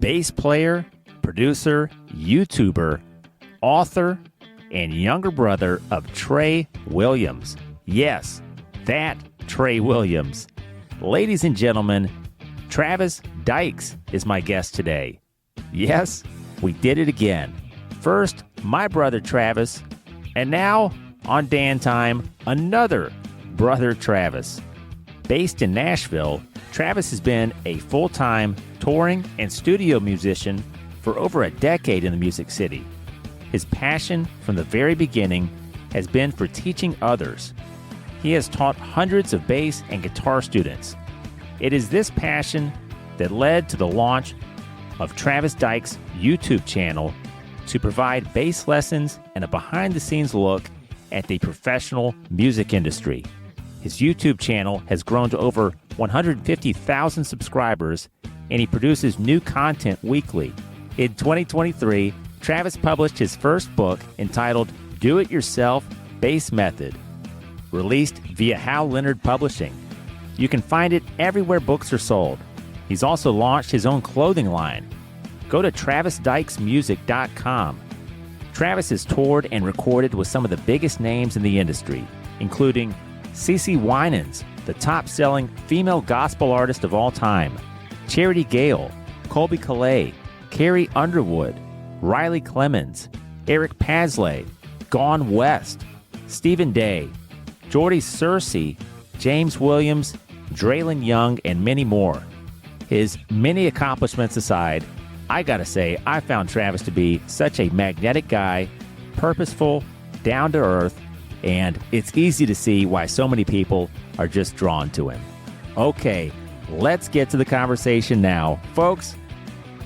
bass player, producer, YouTuber, author, and younger brother of Trey Williams. Yes, that Trey Williams. Ladies and gentlemen, Travis Dykes is my guest today. Yes, we did it again. First, my brother Travis, and now on Dan Time, another brother Travis. Based in Nashville, Travis has been a full-time touring and studio musician for over a decade in the Music City. His passion from the very beginning has been for teaching others. He has taught hundreds of bass and guitar students. It is this passion that led to the launch of Travis Dykes' YouTube channel to provide bass lessons and a behind-the-scenes look at the professional music industry. His YouTube channel has grown to over 150,000 subscribers, and he produces new content weekly. In 2023, Travis published his first book entitled Do It Yourself Bass Method, released via Hal Leonard Publishing. You can find it everywhere books are sold. He's also launched his own clothing line. Go to travisdykesmusic.com. Travis has toured and recorded with some of the biggest names in the industry, including CeCe Winans, the top-selling female gospel artist of all time, Charity Gale, Colby Calais, Carrie Underwood, Riley Clemens, Eric Pasley, Gone West, Stephen Day, Jordy Searcy, James Williams, Draylon Young, and many more. His many accomplishments aside, I gotta say, I found Travis to be such a magnetic guy, purposeful, down to earth, and it's easy to see why so many people are just drawn to him. Okay, let's get to the conversation now. Folks,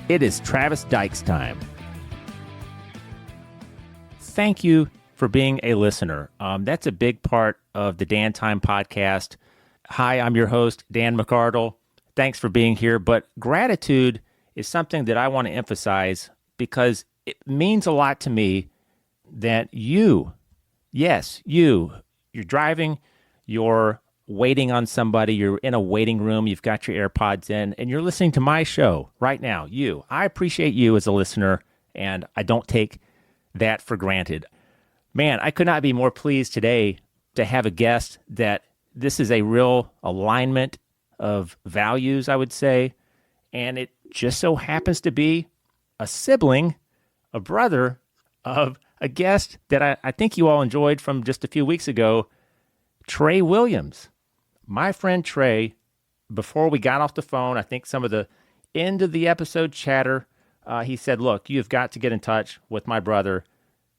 it is Travis Dykes time. Thank you for being a listener. That's a big part of the Dan Time podcast. Hi, I'm your host, Dan McArdle. Thanks for being here, but gratitude is something that I want to emphasize because it means a lot to me that you're driving, you're waiting on somebody, you're in a waiting room, you've got your AirPods in, and you're listening to my show right now. I appreciate you as a listener, and I don't take that for granted. Man, I could not be more pleased today to have a guest that this is a real alignment of values, I would say, and it just so happens to be a sibling, a brother of a guest that I think you all enjoyed from just a few weeks ago, Trey Williams. My friend Trey, before we got off the phone, I think some of the end of the episode chatter, he said, look, you've got to get in touch with my brother,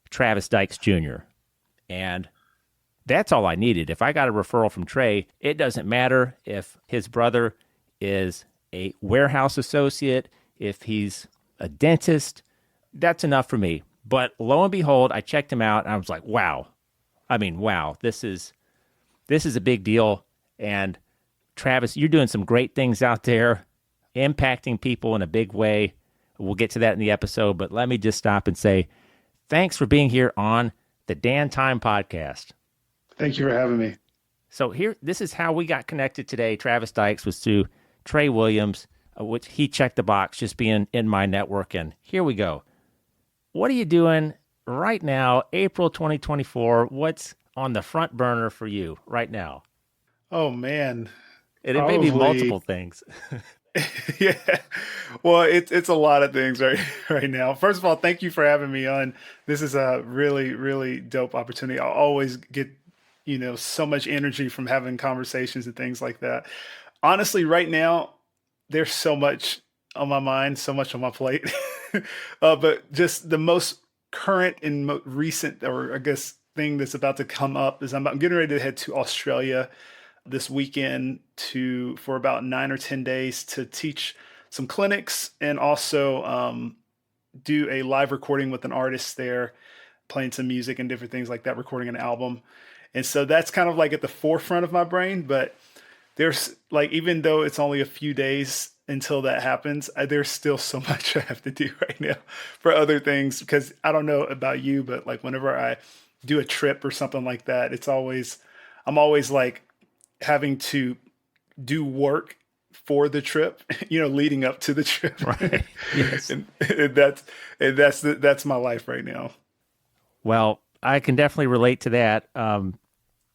Travis Dykes Jr. And that's all I needed. If I got a referral from Trey, it doesn't matter if his brother is a warehouse associate, if he's a dentist, that's enough for me. But lo and behold, I checked him out and I was like, wow. This is a big deal. And Travis, you're doing some great things out there, impacting people in a big way. We'll get to that in the episode, but let me just stop and say, thanks for being here on the Dan Time podcast. Thank you for having me. So this is how we got connected today. Travis Dykes was through Trey Williams, which he checked the box just being in my network. And here we go. What are you doing right now, April 2024? What's on the front burner for you right now? Oh, man. It may be multiple things. Yeah. Well, it's a lot of things right now. First of all, thank you for having me on. This is a really, really dope opportunity. I always get, so much energy from having conversations and things like that. Honestly, right now, there's so much on my mind, so much on my plate. But just the most current and recent, or I guess, thing that's about to come up is I'm getting ready to head to Australia this weekend for about 9 or 10 days to teach some clinics and also do a live recording with an artist there, playing some music and different things like that, recording an album. And so that's kind of like at the forefront of my brain, but there's even though it's only a few days until that happens, there's still so much I have to do right now for other things, because I don't know about you, but whenever I do a trip or something like that, I'm always having to do work for the trip, leading up to the trip. Right. Yes. And that's my life right now. Well, I can definitely relate to that.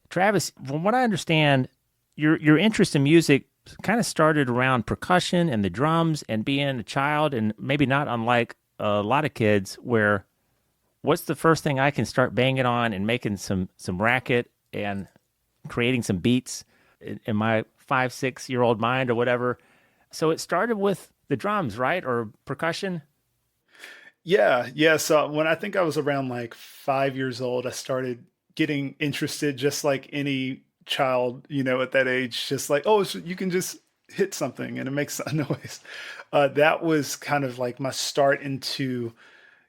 Travis, from what I understand, your interest in music kind of started around percussion and the drums and being a child, and maybe not unlike a lot of kids, where what's the first thing I can start banging on and making some racket and creating some beats in my 5, 6 year old mind or whatever. So it started with the drums, right? Or percussion? Yeah, yeah. So when I think I was around like 5 years old, I started getting interested, just like any child, at that age, just like, oh, so you can just hit something and it makes a noise. That was kind of like my start into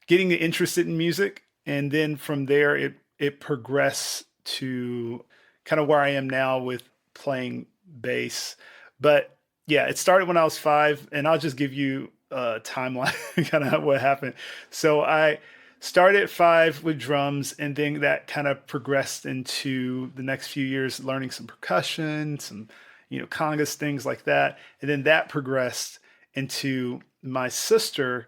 getting interested in music. And then from there, it progressed to kind of where I am now with playing bass. But yeah, it started when I was 5, and I'll just give you a timeline, kind of what happened. So I started at 5 with drums, and then that kind of progressed into the next few years, learning some percussion, some, congas, things like that. And then that progressed into my sister,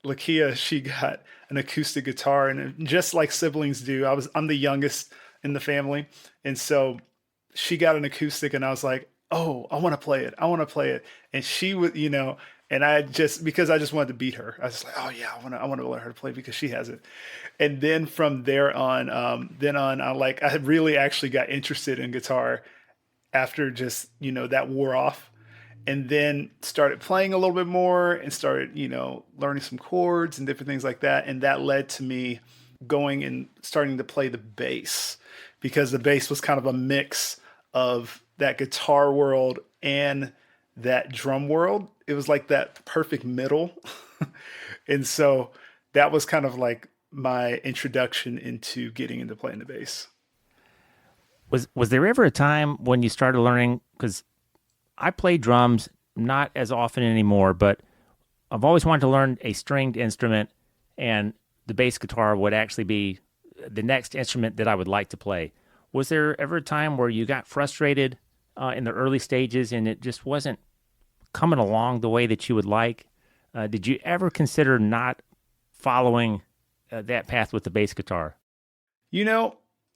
Lakia. She got an acoustic guitar, and just like siblings do, I'm the youngest in the family. And so she got an acoustic, and I was like, oh, I want to play it. I want to play it. And she would, and because I just wanted to beat her, I was like, oh yeah, I want to learn her to play because she has it. And then from there on, I had really actually got interested in guitar after just, that wore off, and then started playing a little bit more and started, learning some chords and different things like that. And that led to me going and starting to play the bass, because the bass was kind of a mix of that guitar world and that drum world. It was like that perfect middle. And so that was kind of like my introduction into getting into playing the bass. Was there ever a time when you started learning? Because I play drums not as often anymore, but I've always wanted to learn a stringed instrument, and the bass guitar would actually be the next instrument that I would like to play. Was there ever a time where you got frustrated in the early stages and it just wasn't coming along the way that you would like? Did you ever consider not following that path with the bass guitar?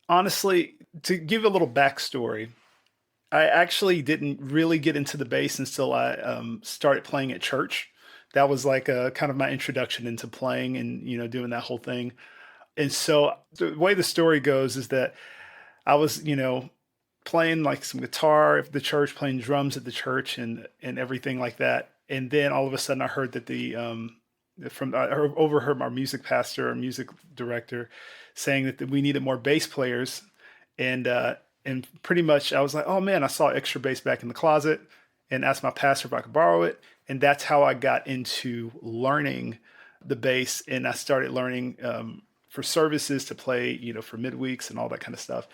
Honestly, to give a little backstory, I actually didn't really get into the bass until I started playing at church. That was like a kind of my introduction into playing and, doing that whole thing. And so the way the story goes is that I was, playing like some guitar at the church, playing drums at the church, and everything like that. And then all of a sudden I heard that I overheard our music pastor, our music director, saying that we needed more bass players. And pretty much I was like, oh man, I saw extra bass back in the closet, and asked my pastor if I could borrow it. And that's how I got into learning the bass. And I started learning for services to play, for midweeks and all that kind of stuff.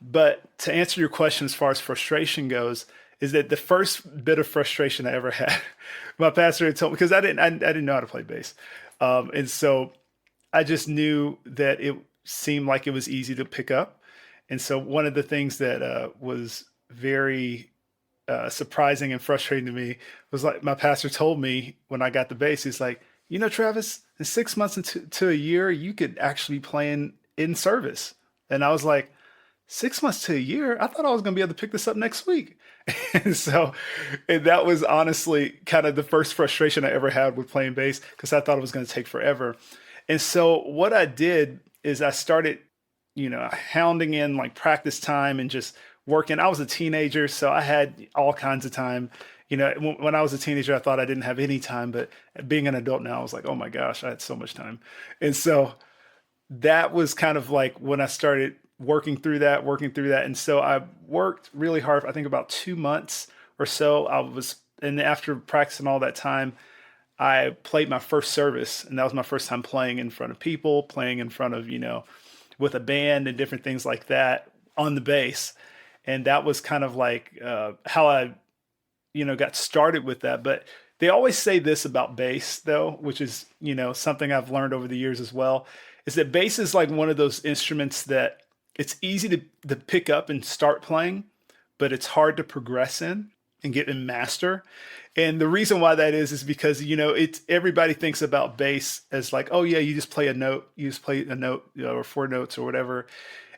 But to answer your question, as far as frustration goes, is that the first bit of frustration I ever had, my pastor had told me, because I didn't know how to play bass. And so I just knew that it seemed like it was easy to pick up. And so one of the things that was very surprising and frustrating to me was, like, my pastor told me when I got the bass, he's like, Travis, in 6 months to a year, you could actually be playing in service. And I was like, 6 months to a year? I thought I was going to be able to pick this up next week. And that was honestly kind of the first frustration I ever had with playing bass, because I thought it was going to take forever. And so what I did is I started, hounding in like practice time and just working. I was a teenager, so I had all kinds of time. When I was a teenager, I thought I didn't have any time, but being an adult now, I was like, oh my gosh, I had so much time. And so that was kind of like when I started working through that. And so I worked really hard, I think about 2 months or so. And after practicing all that time, I played my first service, and that was my first time playing in front of people, playing in front of, with a band and different things like that on the bass. And that was kind of like how I, got started with that. But they always say this about bass, though, which is, something I've learned over the years as well, is that bass is like one of those instruments that it's easy to pick up and start playing, but it's hard to progress in. and get and master. And the reason why that is because, it's everybody thinks about bass as like, oh yeah, you just play a note, or four notes or whatever.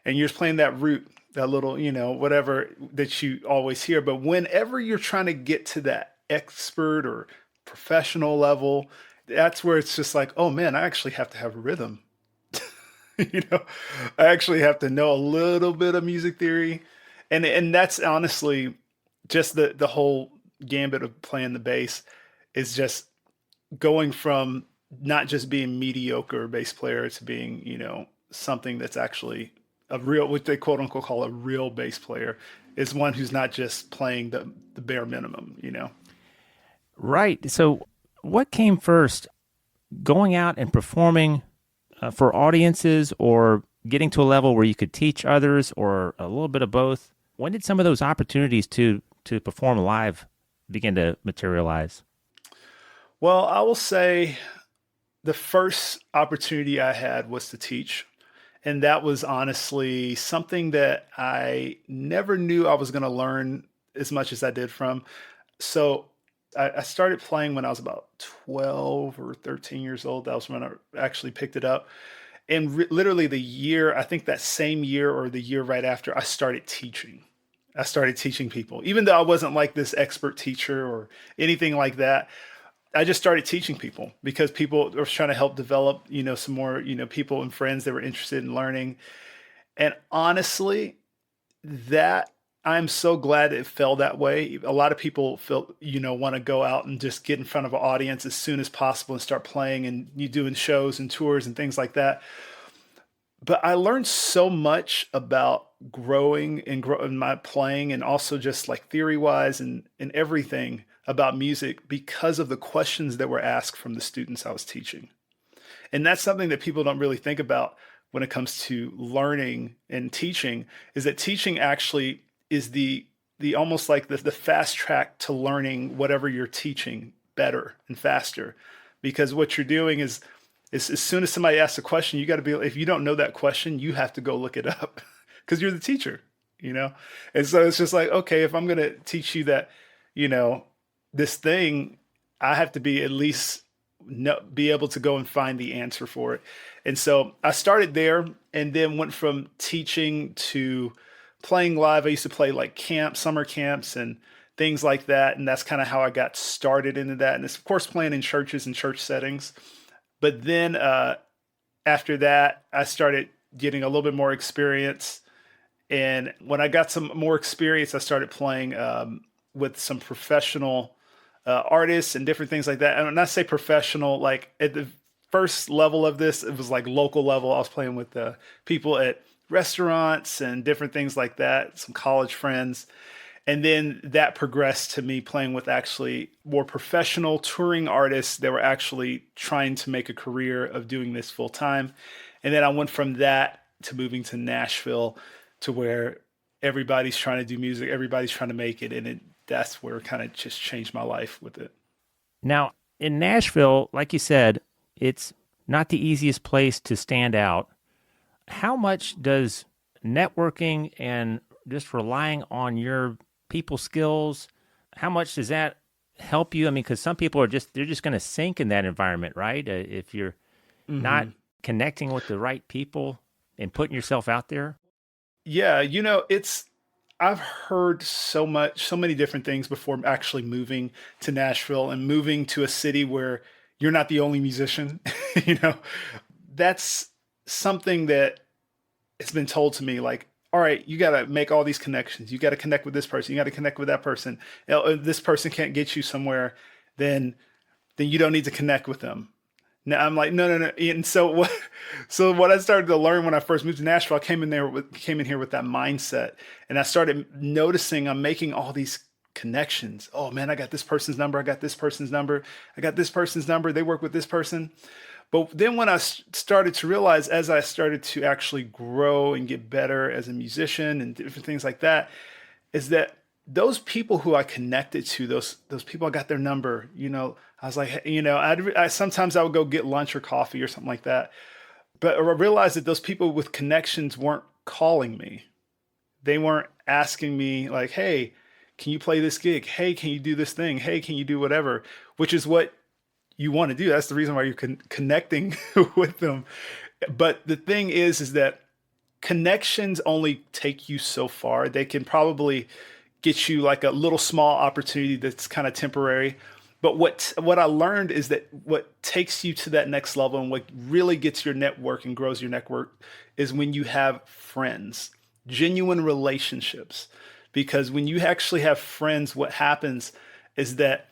And you're just playing that root, that little, whatever that you always hear. But whenever you're trying to get to that expert or professional level, that's where it's just like, oh man, I actually have to have rhythm. I actually have to know a little bit of music theory. And that's honestly just the whole gambit of playing the bass is just going from not just being mediocre bass player to being, something that's actually a real, what they quote unquote call a real bass player, is one who's not just playing the bare minimum. Right. So what came first, going out and performing for audiences, or getting to a level where you could teach others, or a little bit of both? When did some of those opportunities to perform live begin to materialize? Well, I will say the first opportunity I had was to teach. And that was honestly something that I never knew I was going to learn as much as I did from. So I started playing when I was about 12 or 13 years old. That was when I actually picked it up. And literally the year, I think that same year or the year right after, I started teaching. I started teaching people, even though I wasn't like this expert teacher or anything like that. I just started teaching people because people were trying to help develop, some more, people and friends that were interested in learning. And honestly, that I'm so glad it fell that way. A lot of people feel, want to go out and just get in front of an audience as soon as possible and start playing, and you doing shows and tours and things like that. But I learned so much about growing in my playing, and also just like theory wise and everything about music, because of the questions that were asked from the students I was teaching. And that's something that people don't really think about when it comes to learning and teaching, is that teaching actually is the almost like the fast track to learning whatever you're teaching better and faster. Because what you're doing is as soon as somebody asks a question, you got to be, if you don't know that question, you have to go look it up because you're the teacher, And so it's just like, okay, if I'm going to teach you that, this thing, I have to be at least be able to go and find the answer for it. And so I started there, and then went from teaching to playing live. I used to play like summer camps and things like that. And that's kind of how I got started into that. And it's of course playing in churches and church settings. But then after that, I started getting a little bit more experience. And when I got some more experience, I started playing with some professional artists and different things like that. And when I say professional, like at the first level of this, it was like local level. I was playing with people at restaurants and different things like that, some college friends. And then that progressed to me playing with actually more professional touring artists that were actually trying to make a career of doing this full time. And then I went from that to moving to Nashville, to where everybody's trying to do music, everybody's trying to make it. And that's where it kind of just changed my life with it. Now, in Nashville, like you said, it's not the easiest place to stand out. How much does networking and just relying on your people skills, how much does that help you? I mean, because some people they're just going to sink in that environment, right? If you're not connecting with the right people and putting yourself out there. Yeah, I've heard so many different things before actually moving to Nashville and moving to a city where you're not the only musician. That's something that has been told to me, like, all right, you got to make all these connections. You got to connect with this person. You got to connect with that person. If this person can't get you somewhere, then you don't need to connect with them. Now I'm like, no. And so what I started to learn when I first moved to Nashville, I came in here with that mindset, and I started noticing I'm making all these connections. Oh man, I got this person's number. I got this person's number. I got this person's number. They work with this person. But then when I started to realize, as I started to actually grow and get better as a musician and different things like that, is that those people who I connected to, those people, I got their number, I was like, I sometimes I would go get lunch or coffee or something like that. But I realized that those people with connections weren't calling me. They weren't asking me like, hey, can you play this gig? Hey, can you do this thing? Hey, can you do whatever? Which is what you want to do. That's the reason why you're connecting with them. But the thing is that connections only take you so far. They can probably get you like a little small opportunity that's kind of temporary. But what I learned is that what takes you to that next level and what really gets your network and grows your network is when you have friends, genuine relationships. Because when you actually have friends, what happens is that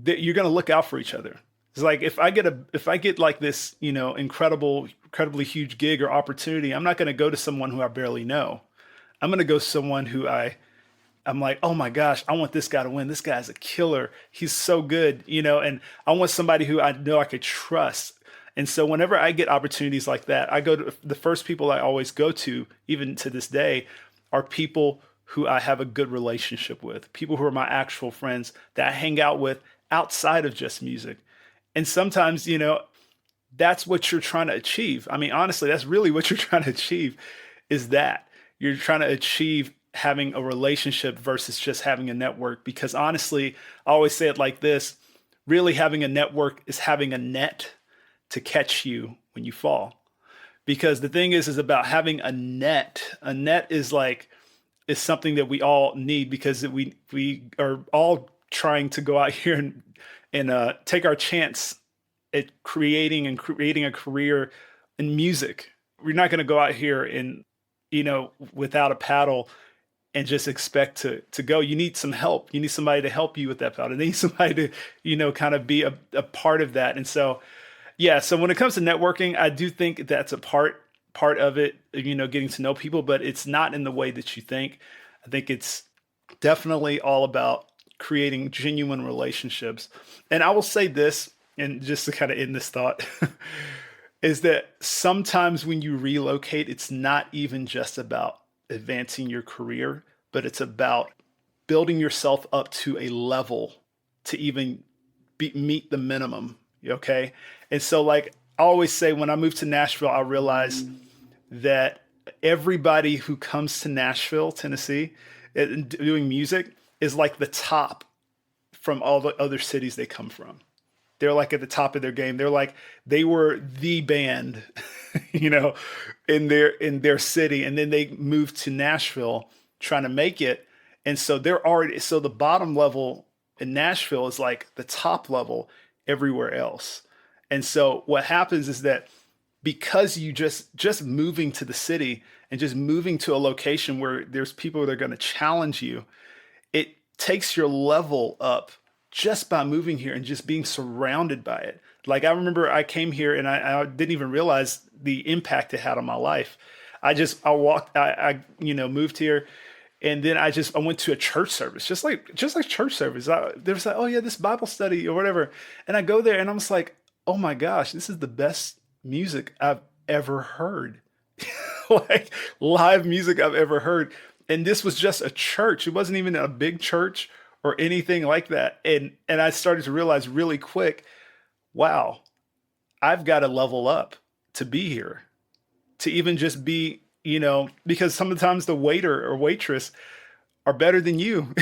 you're going to look out for each other. It's like if I get like this, incredibly huge gig or opportunity, I'm not going to go to someone who I barely know. I'm going to go to someone who I'm like, oh my gosh, I want this guy to win. This guy's a killer. He's so good, and I want somebody who I know I could trust. And so whenever I get opportunities like that, I go to the first people I always go to, even to this day, are people who I have a good relationship with, people who are my actual friends that I hang out with outside of just music. And sometimes, that's what you're trying to achieve. I mean, honestly, that's really what you're trying to achieve is that you're trying to achieve having a relationship versus just having a network. Because honestly, I always say it like this, really having a network is having a net to catch you when you fall. Because the thing is about having a net. A net is something that we all need because we are all trying to go out here and take our chance at creating a career in music. We're not going to go out here and, without a paddle and just expect to go. You need some help. You need somebody to help you with that paddle. You need somebody to, kind of be a part of that. And so, yeah, so when it comes to networking, I do think that's a part of it, getting to know people, but it's not in the way that you think. I think it's definitely all about creating genuine relationships. And I will say this, and just to kind of end this thought, is that sometimes when you relocate, it's not even just about advancing your career, but it's about building yourself up to a level to even meet the minimum. Okay. And so like I always say, when I moved to Nashville, I realized that everybody who comes to Nashville, Tennessee, doing music is like the top from all the other cities they come from. They're like at the top of their game. They were the band, in their city. And then they moved to Nashville trying to make it. And so the bottom level in Nashville is like the top level everywhere else. And so what happens is that because you just moving to the city and just moving to a location where there's people that are going to challenge you, it takes your level up just by moving here and just being surrounded by it. Like I remember I came here and I didn't even realize the impact it had on my life. I moved here, and then I went to a church service, just like church service. There was like, oh yeah, this Bible study or whatever. And I go there and I'm just like, oh my gosh, this is the best music I've ever heard. Like live music I've ever heard. And this was just a church. It wasn't even a big church or anything like that. And I started to realize really quick, wow, I've got to level up to be here, to even just be, because sometimes the waiter or waitress are better than you,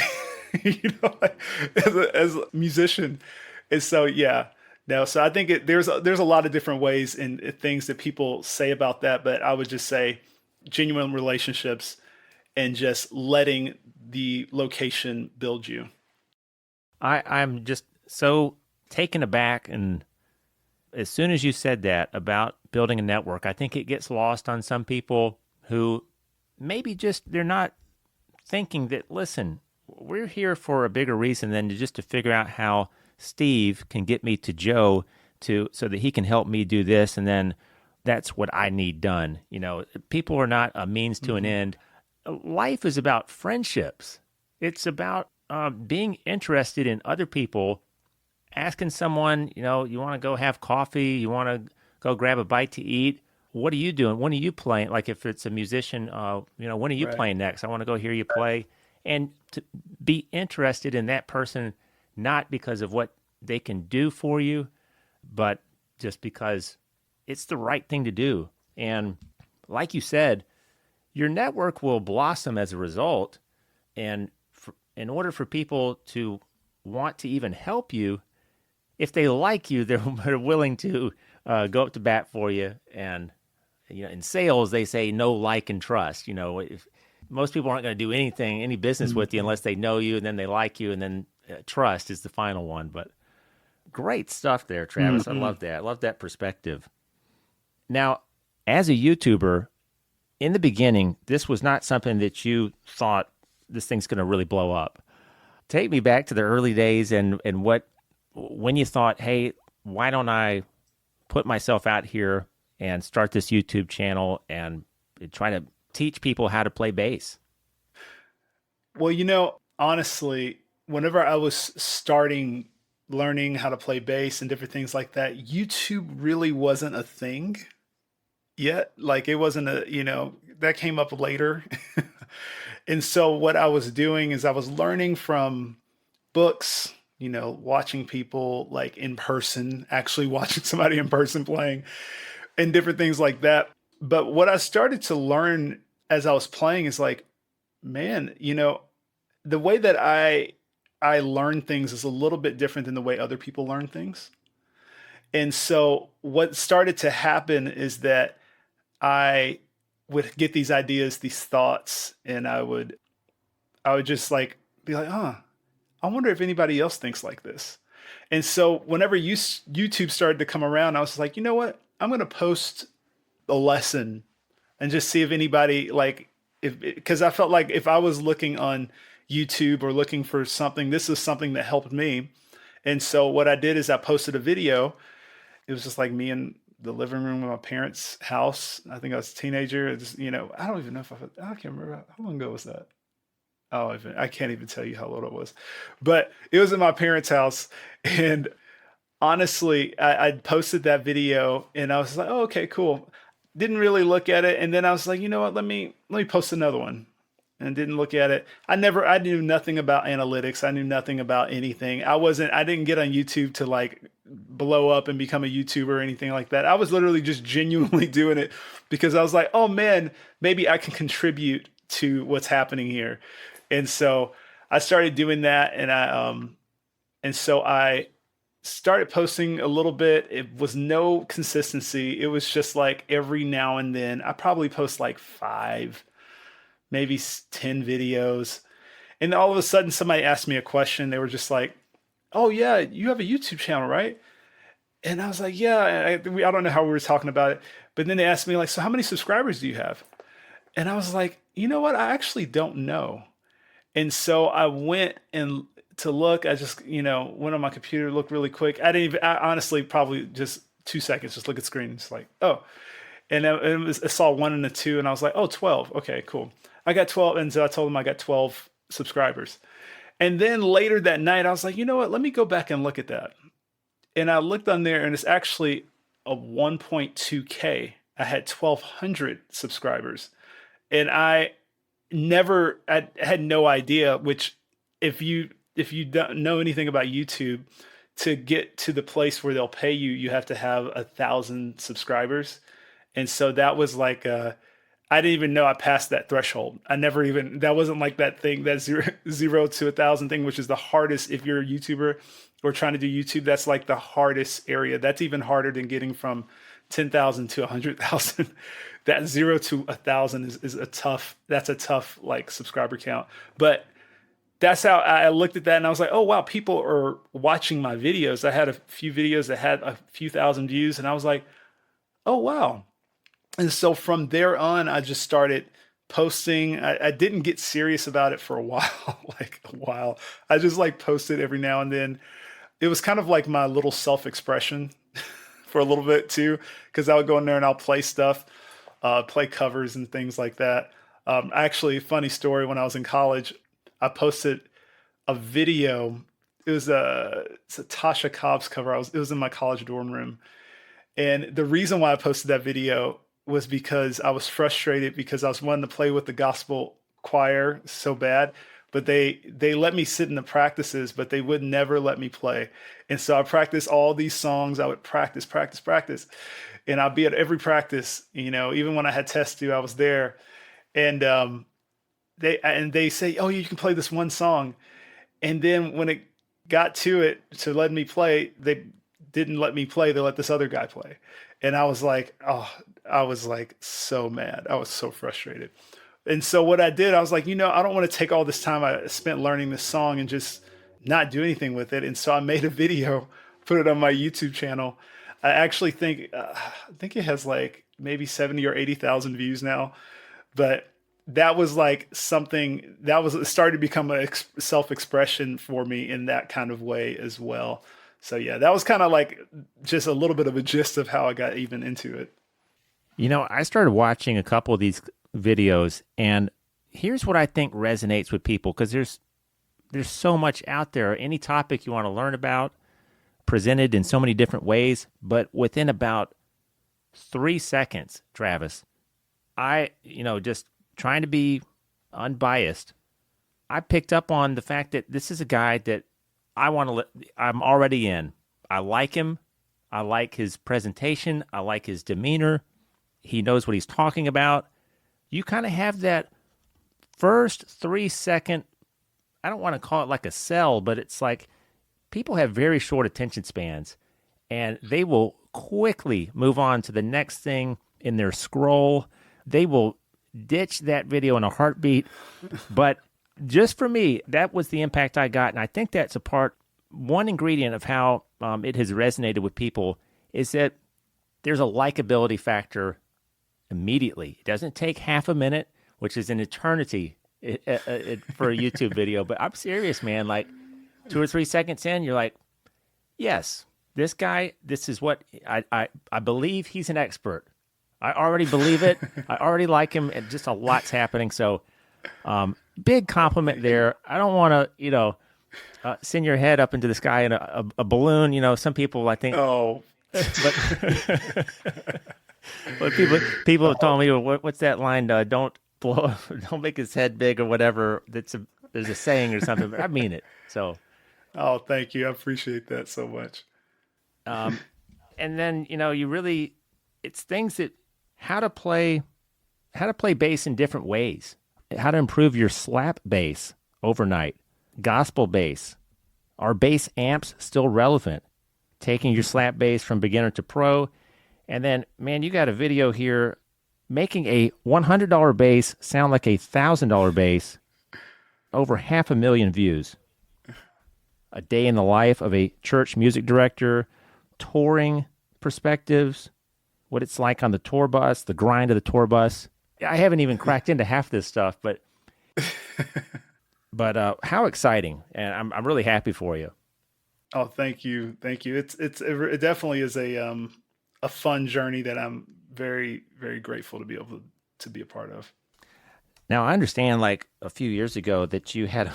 like, as a musician. And so, yeah, no, so I think there's a lot of different ways and things that people say about that, but I would just say genuine relationships and just letting the location build you. I'm just so taken aback, and as soon as you said that about building a network, I think it gets lost on some people who maybe they're not thinking that, listen, we're here for a bigger reason than just to figure out how Steve can get me to Joe so that he can help me do this, and then that's what I need done. People are not a means to an end. Life is about friendships. It's about being interested in other people, asking someone, you want to go have coffee, you want to go grab a bite to eat. What are you doing? When are you playing? Like if it's a musician, when are you playing next? I want to go hear you play. And to be interested in that person, not because of what they can do for you, but just because it's the right thing to do. And like you said, your network will blossom as a result. And in order for people to want to even help you, if they like you, they're willing to go up to bat for you. And in sales, they say no, like, and trust. If most people aren't going to do any business with you unless they know you and then they like you, and then trust is the final one. But great stuff there, Travis. I love that. I love that perspective. Now, as a YouTuber, in the beginning, this was not something that you thought this thing's going to really blow up. Take me back to the early days and when you thought, hey, why don't I put myself out here and start this YouTube channel and try to teach people how to play bass? Well, honestly, whenever I was starting learning how to play bass and different things like that, YouTube really wasn't a thing yet. Like it wasn't that came up later. And so what I was doing is I was learning from books, watching people like in person, actually watching somebody in person playing and different things like that. But what I started to learn as I was playing is like, man, the way that I learn things is a little bit different than the way other people learn things. And so what started to happen is that I would get these ideas, these thoughts, and I would just like be like, I wonder if anybody else thinks like this. And so whenever YouTube started to come around, I was like, you know what? I'm going to post a lesson and just see if anybody because I felt like if I was looking on YouTube or looking for something, this is something that helped me. And so what I did is I posted a video. It was just like me in the living room of my parents' house. I think I was a teenager. I don't even know I can't remember. How long ago was that? I can't even tell you how old it was, but it was in my parents' house. And honestly, I posted that video and I was like, oh, okay, cool. Didn't really look at it. And then I was like, you know what, let me post another one, and didn't look at it. I knew nothing about analytics. I knew nothing about anything. I didn't get on YouTube to like blow up and become a YouTuber or anything like that. I was literally just genuinely doing it because I was like, oh man, maybe I can contribute to what's happening here. And so I started doing that, and so I started posting a little bit. It was no consistency. It was just like every now and then I probably post like 5, maybe 10 videos. And all of a sudden somebody asked me a question. They were just like, oh yeah, you have a YouTube channel, right? And I was like, yeah, I don't know how we were talking about it. But then they asked me like, so how many subscribers do you have? And I was like, you know what? I actually don't know. And so I went and to look, I just, went on my computer, looked really quick. I honestly, probably just 2 seconds, just look at the screen. It's like, oh, and I saw 1 and a 2 and I was like, oh, 12. Okay, cool. I got 12. And so I told them I got 12 subscribers. And then later that night, I was like, you know what? Let me go back and look at that. And I looked on there and it's actually a 1.2K. I had 1,200 subscribers. And I had no idea, which if you don't know anything about YouTube, to get to the place where they'll pay you, you have to have 1,000 subscribers. And so that was like, I didn't even know I passed that threshold. That wasn't like that thing, that zero to 1,000 thing, which is the hardest. If you're a YouTuber or trying to do YouTube, that's like the hardest area. That's even harder than getting from 10,000 to 100,000. That 0 to 1,000 is a tough like subscriber count. But that's how I looked at that, and I was like, oh wow, people are watching my videos. I had a few videos that had a few thousand views, and I was like, oh wow. And so from there on, I just started posting. I didn't get serious about it for a while, like a while. I just like posted every now and then. It was kind of like my little self-expression for a little bit too, because I would go in there and I'll play stuff, play covers and things like that. Actually, funny story, when I was in college, I posted a video. It's a Tasha Cobbs cover. It was in my college dorm room. And the reason why I posted that video was because I was frustrated because I was wanting to play with the gospel choir so bad, but they let me sit in the practices, but they would never let me play. And so I practiced all these songs. I would practice. And I'd be at every practice, even when I had tests due, I was there. And they say, oh, you can play this one song. And then when it got to it to let me play, they didn't let me play. They let this other guy play. And I was like, oh, I was like so mad. I was so frustrated. And so what I did, I was like, I don't want to take all this time I spent learning this song and just not do anything with it. And so I made a video, put it on my YouTube channel. I actually think it has like maybe 70 or 80,000 views now. But that was like something that was it started to become a self-expression for me in that kind of way as well. So yeah, that was kind of like just a little bit of a gist of how I got even into it. I started watching a couple of these videos, and here's what I think resonates with people, because there's so much out there. Any topic you want to learn about, presented in so many different ways, but within about 3 seconds, Travis, just trying to be unbiased, I picked up on the fact that this is a guy that I'm already in. I like him. I like his presentation. I like his demeanor. He knows what he's talking about. You kind of have that first 3 second, I don't want to call it like a sell, but it's like people have very short attention spans, and they will quickly move on to the next thing in their scroll. They will ditch that video in a heartbeat. But just for me, that was the impact I got. And I think that's one ingredient of how it has resonated with people is that there's a likability factor immediately. It doesn't take half a minute, which is an eternity for a YouTube video. But I'm serious, man. Like 2 or 3 seconds in, you're like, yes, this guy, this is what I believe he's an expert. I already believe it. I already like him, and just a lot's happening. So, big compliment there. I don't want to, send your head up into the sky in a balloon. Some people, I think. Oh, but, but people have told me, what's that line? Don't make his head big or whatever. There's a saying or something. But I mean it. So. Oh, thank you. I appreciate that so much. And then it's things that how to play bass in different ways, how to improve your slap bass overnight, gospel bass. Are bass amps still relevant? Taking your slap bass from beginner to pro. And then, man, you got a video here making a $100 bass sound like a $1,000 bass, over 500,000 views. A day in the life of a church music director, touring perspectives, what it's like on the tour bus, the grind of the tour bus. I haven't even cracked into half this stuff, but how exciting! And I'm really happy for you. Oh, thank you. It definitely is a fun journey that I'm very, very grateful to be able to be a part of. Now, I understand, like a few years ago, that you had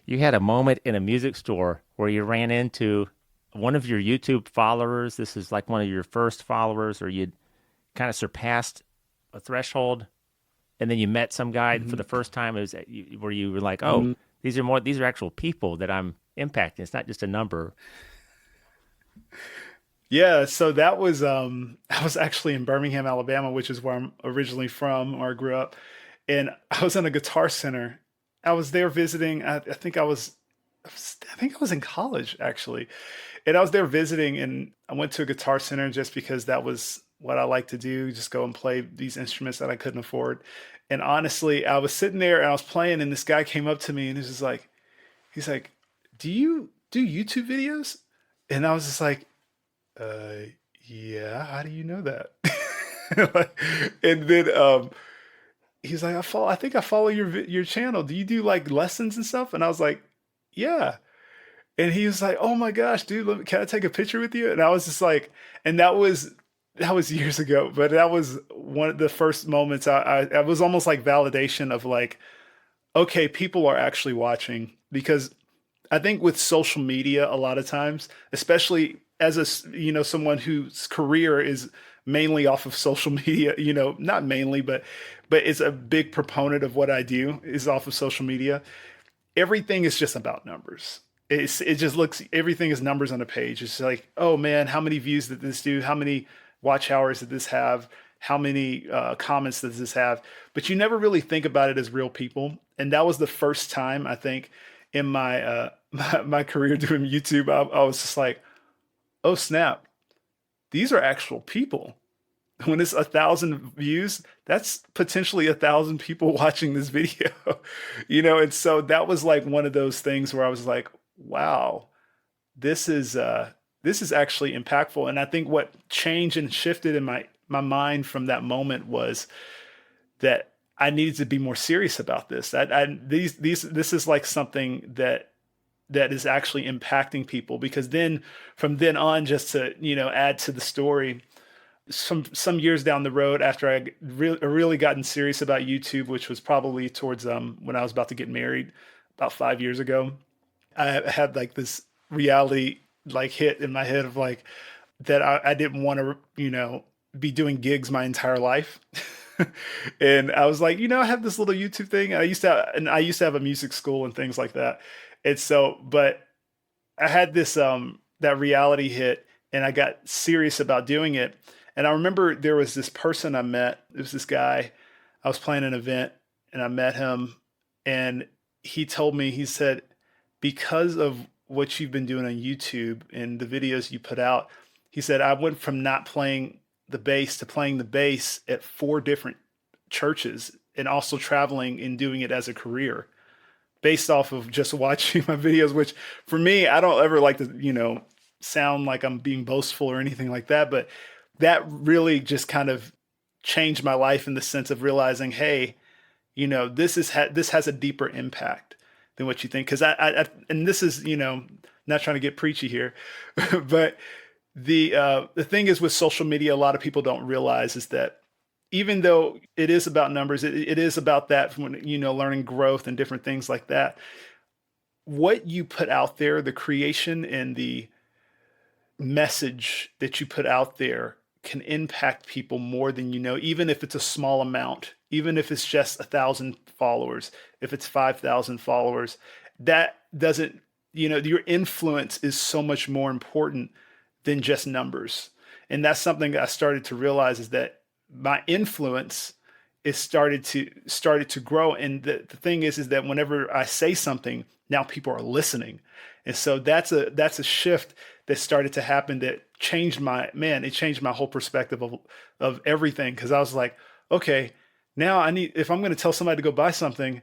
a moment in a music store where you ran into one of your YouTube followers. This is like one of your first followers, or you'd kind of surpassed a threshold, and then you met some guy for the first time. It was where you were like, "Oh, these are actual people that I'm impacting. It's not just a number." Yeah, so that was I was actually in Birmingham, Alabama, which is where I'm originally from, or I grew up, and I was in a Guitar Center. I was there visiting. I think I was in college actually, and I was there visiting, and I went to a Guitar Center just because that was what I like to do, just go and play these instruments that I couldn't afford. And honestly, I was sitting there and I was playing, and this guy came up to me and he's like, "Do you do YouTube videos?" And I was just like, yeah, how do you know that? And then he's like, I think I follow your channel. Do you do like lessons and stuff? And I was like, yeah. And he was like, oh my gosh, dude, can I take a picture with you? And I was just like, and that was years ago, but that was one of the first moments I was almost like validation of like, okay, people are actually watching. Because I think with social media, a lot of times, especially as someone whose career is mainly off of social media, not mainly, but it's a big proponent of what I do is off of social media. Everything is just about numbers. It just looks, everything is numbers on a page. It's like, oh man, how many views did this do? How many watch hours did this have? how many comments does this have? But you never really think about it as real people. And that was the first time I think in my my career doing YouTube, I was just like, oh snap, these are actual people. When it's 1,000 views, that's potentially 1,000 people watching this video, And so that was like one of those things where I was like, wow, this is actually impactful. And I think what changed and shifted in my mind from that moment was that I needed to be more serious about this. This is like something that is actually impacting people, because then from then on, just to add to the story, some years down the road, after I really gotten serious about YouTube, which was probably towards when I was about to get married about 5 years ago, I had like this reality like hit in my head of like that I didn't want to be doing gigs my entire life. And I was like, I have this little YouTube thing. I used to have a music school and things like that. And so, but I had this that reality hit, and I got serious about doing it. And I remember there was this person I met. It was this guy. I was playing an event and I met him, and he told me, he said, because of what you've been doing on YouTube and the videos you put out, he said, I went from not playing the bass to playing the bass at 4 different churches, and also traveling and doing it as a career based off of just watching my videos, which for me, I don't ever like to, sound like I'm being boastful or anything like that. But that really just kind of changed my life in the sense of realizing, hey, this has a deeper impact than what you think. Cause and this is, not trying to get preachy here, but the thing is with social media, a lot of people don't realize is that even though it is about numbers, it is about that when, learning growth and different things like that. What you put out there, the creation and the message that you put out there can impact people more than even if it's a small amount, even if it's just 1,000 followers, if it's 5,000 followers, that doesn't, your influence is so much more important than just numbers. And that's something I started to realize, is that my influence is started to grow. And the thing is that whenever I say something, now people are listening. And so that's a shift that started to happen that changed it changed my whole perspective of everything. Cause I was like, okay, now if I'm going to tell somebody to go buy something,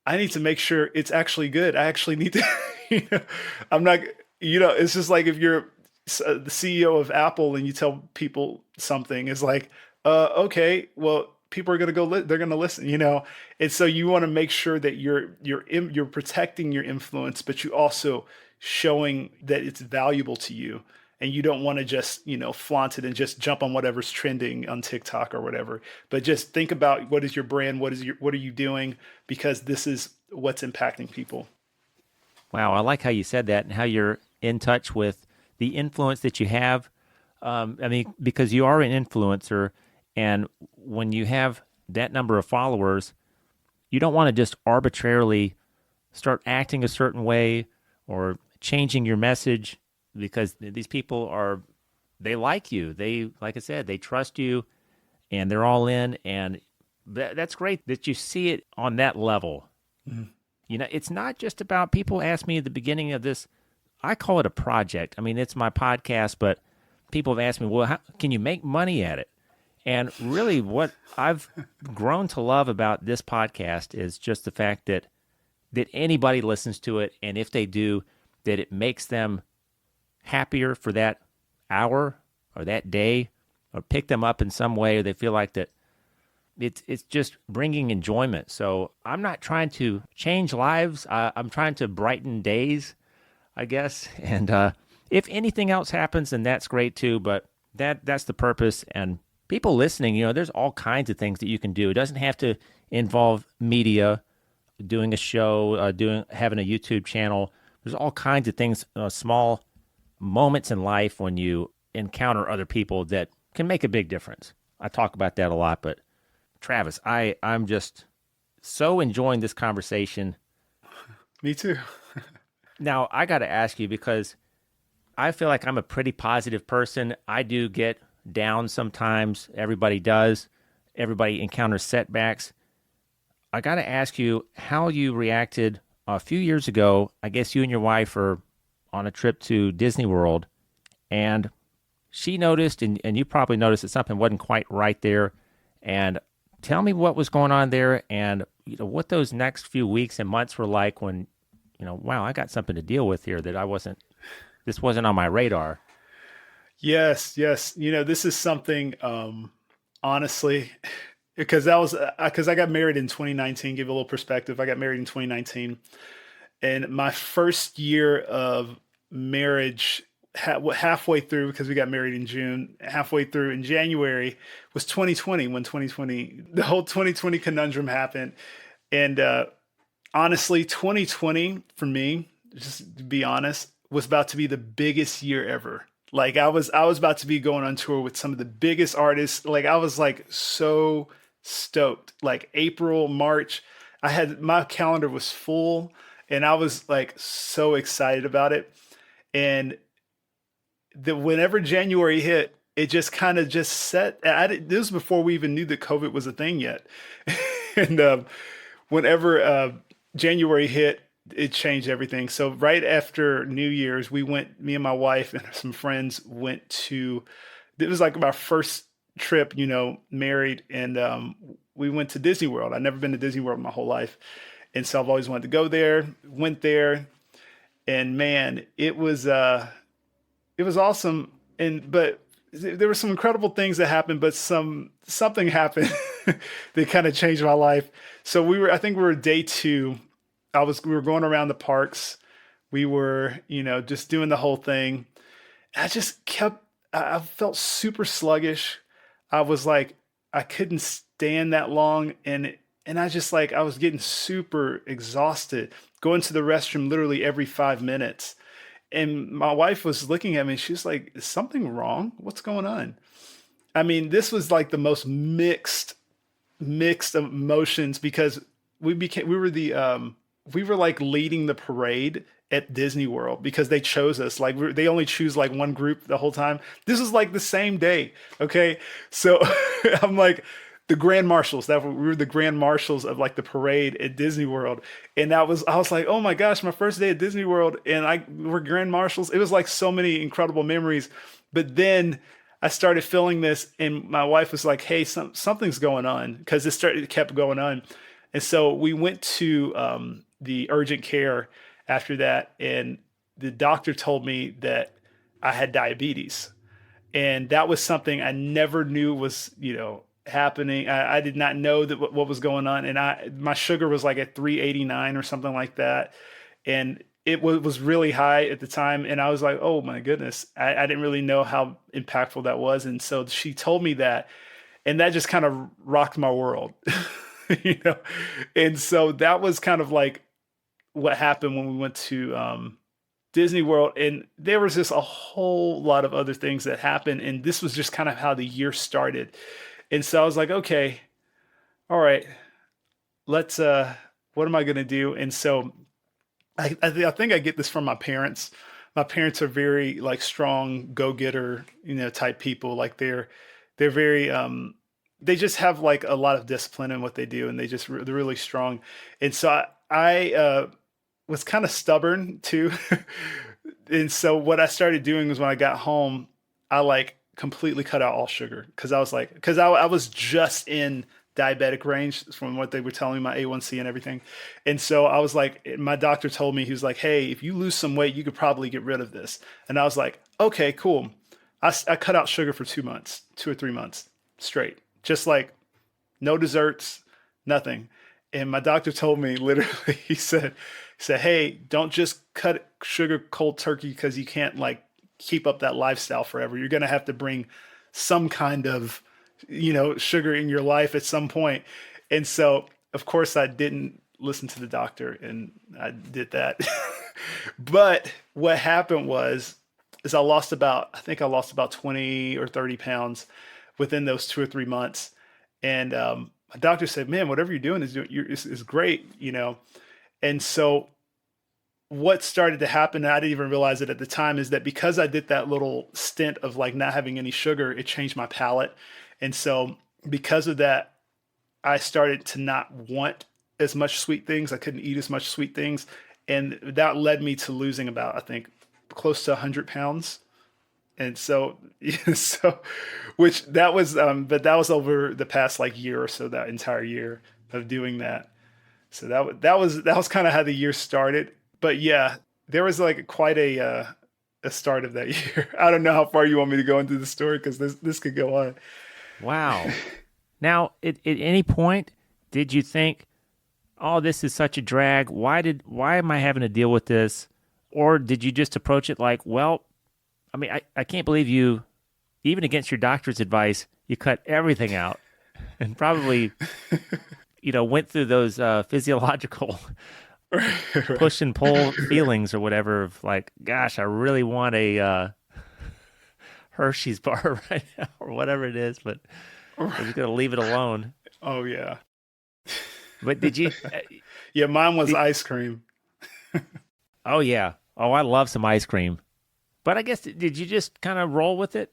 I need to make sure it's actually good. I actually need to, I'm not, it's just like if you're the CEO of Apple and you tell people something, it's like, okay, well, people are going to they're going to listen, And so you want to make sure that you're protecting your influence, but you also showing that it's valuable to you. And you don't want to just, flaunt it and just jump on whatever's trending on TikTok or whatever, but just think about what is your brand? What are you doing? Because this is what's impacting people. Wow. I like how you said that and how you're in touch with the influence that you have. Because you are an influencer, and when you have that number of followers, you don't want to just arbitrarily start acting a certain way or changing your message, because these people they like you. They, like I said, they trust you, and they're all in. And that's great that you see it on that level. Mm-hmm. It's not just about, people ask me at the beginning of this, I call it a project. It's my podcast, but people have asked me, well, how can you make money at it? And really what I've grown to love about this podcast is just the fact that anybody listens to it, and if they do, that it makes them happier for that hour or that day, or pick them up in some way, or they feel like that it's just bringing enjoyment. So I'm not trying to change lives. I'm trying to brighten days, I guess. And if anything else happens, then that's great too. But that's the purpose. And people listening, there's all kinds of things that you can do. It doesn't have to involve media, doing a show, having a YouTube channel. There's all kinds of things, small moments in life when you encounter other people that can make a big difference. I talk about that a lot, but Travis, I'm just so enjoying this conversation. Me too. Now, I got to ask you, because I feel like I'm a pretty positive person. I do get down sometimes. Everybody does. Everybody encounters setbacks. I got to ask you how you reacted a few years ago. I guess you and your wife are on a trip to Disney World, and she noticed, and you probably noticed that something wasn't quite right there. And tell me what was going on there, and what those next few weeks and months were like when, wow, I got something to deal with here that this wasn't on my radar. Yes, yes. This is something, honestly, because I got married in 2019. Give a little perspective. I got married in 2019, and my first year of marriage, halfway through, because we got married in June, halfway through in January was 2020, when the whole 2020 conundrum happened. And honestly, 2020 for me, just to be honest, was about to be the biggest year ever. Like I was about to be going on tour with some of the biggest artists. Like I was like so stoked. Like April, March, my calendar was full, and I was like so excited about it. And whenever January hit, it just kind of just set. This was before we even knew that COVID was a thing yet. And whenever January hit, it changed everything. So right after New Year's, me and my wife and some friends went to. It was like our first trip, married, and we went to Disney World. I've never been to Disney World my whole life, and so I've always wanted to go there. Went there, and man, it was awesome. But there were some incredible things that happened, but something happened that kind of changed my life. So I think we were day two. We were going around the parks. We were, just doing the whole thing. I just I felt super sluggish. I was like, I couldn't stand that long. And I just I was getting super exhausted, going to the restroom literally every 5 minutes. And my wife was looking at me. She was like, "Is something wrong? What's going on?" I mean, this was like the most mixed emotions, because we were like leading the parade at Disney World, because they chose us. Like they only choose like one group the whole time. This was like the same day. Okay. So I'm like the grand marshals. We were the grand marshals of like the parade at Disney World. And I was like, oh my gosh, my first day at Disney World, and we're grand marshals. It was like so many incredible memories. But then I started feeling this, and my wife was like, "Hey, something's going on," because it kept going on. And so we went to the urgent care after that, and the doctor told me that I had diabetes, and that was something I never knew was happening. I did not know that what was going on, and my sugar was like at 389 or something like that, and it was really high at the time. And I was like, oh my goodness, I didn't really know how impactful that was. And so she told me that, and that just kind of rocked my world. And so that was kind of like what happened when we went to Disney World. And there was just a whole lot of other things that happened, and this was just kind of how the year started. And so I was like, okay, all right, let's what am I going to do? And so I think I get this from my parents. My parents are very like strong go-getter, type people. Like they're very they just have like a lot of discipline in what they do, and they're really strong. And so I was kind of stubborn too. And so what I started doing was, when I got home, I like completely cut out all sugar, because I was just in diabetic range from what they were telling me, my A1C and everything. And so I was like, my doctor told me, he was like, "Hey, if you lose some weight, you could probably get rid of this." And I was like, okay, cool. I cut out sugar for 2 months, 2 or 3 months straight, just like no desserts, nothing. And my doctor told me, literally, he said, "Hey, don't just cut sugar cold turkey, because you can't like keep up that lifestyle forever. You're going to have to bring some kind of, sugar in your life at some point." And so, of course, I didn't listen to the doctor, and I did that. But what happened is I think I lost about 20 or 30 pounds within those 2 or 3 months. And my doctor said, "Man, whatever you're doing is great." And so what started to happen, and I didn't even realize it at the time, is that because I did that little stint of like not having any sugar, it changed my palate. And so because of that, I started to not want as much sweet things. I couldn't eat as much sweet things. And that led me to losing about, I think, close to 100 pounds. And so, yeah, so, which that was, but that was over the past like year or so, that entire year of doing that. So that was kind of how the year started. But yeah, there was like quite a start of that year. I don't know how far you want me to go into the story because this could go on. Wow. Now, at any point, did you think, "Oh, this is such a drag. Why am I having to deal with this?" Or did you just approach it like, well, I mean, I can't believe you, even against your doctor's advice, you cut everything out and probably, went through those physiological push and pull feelings or whatever of like, gosh, I really want a Hershey's bar right now or whatever it is, but I'm just going to leave it alone. Oh yeah. But did you? Yeah, mine was ice cream. Oh, yeah. Oh, I love some ice cream. But I guess, did you just kind of roll with it?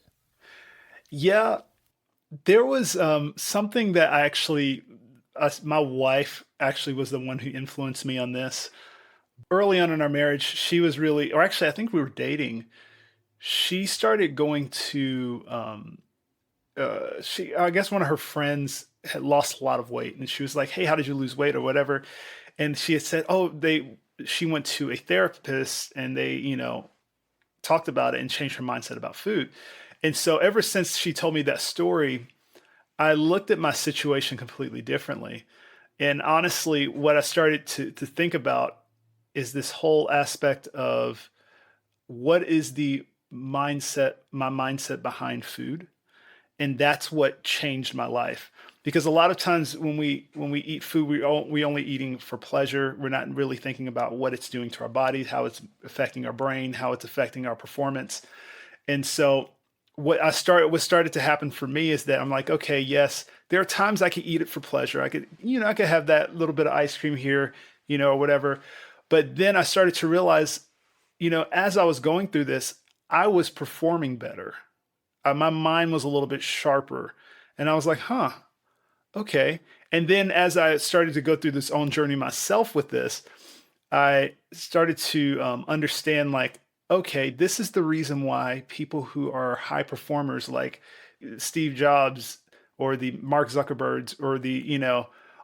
Yeah, there was something that I actually, my wife actually was the one who influenced me on this. Early on in our marriage, she was really, or actually, I think we were dating. She started going to, I guess one of her friends had lost a lot of weight, and she was like, "Hey, how did you lose weight?" or whatever. And she had said, "Oh, she went to a therapist, and they, talked about it and changed her mindset about food." And so ever since she told me that story, I looked at my situation completely differently. And honestly, what I started to think about is this whole aspect of what is my mindset behind food. And that's what changed my life. Because a lot of times when we eat food, we only eating for pleasure. We're not really thinking about what it's doing to our bodies, how it's affecting our brain, how it's affecting our performance. And so what started to happen for me is that I'm like, okay, yes, there are times I could eat it for pleasure. I could have that little bit of ice cream here, or whatever. But then I started to realize, as I was going through this, I was performing better. My mind was a little bit sharper. And I was like, huh, okay. And then as I started to go through this own journey myself with this, I started to understand like, okay, this is the reason why people who are high performers like Steve Jobs or the Mark Zuckerbergs or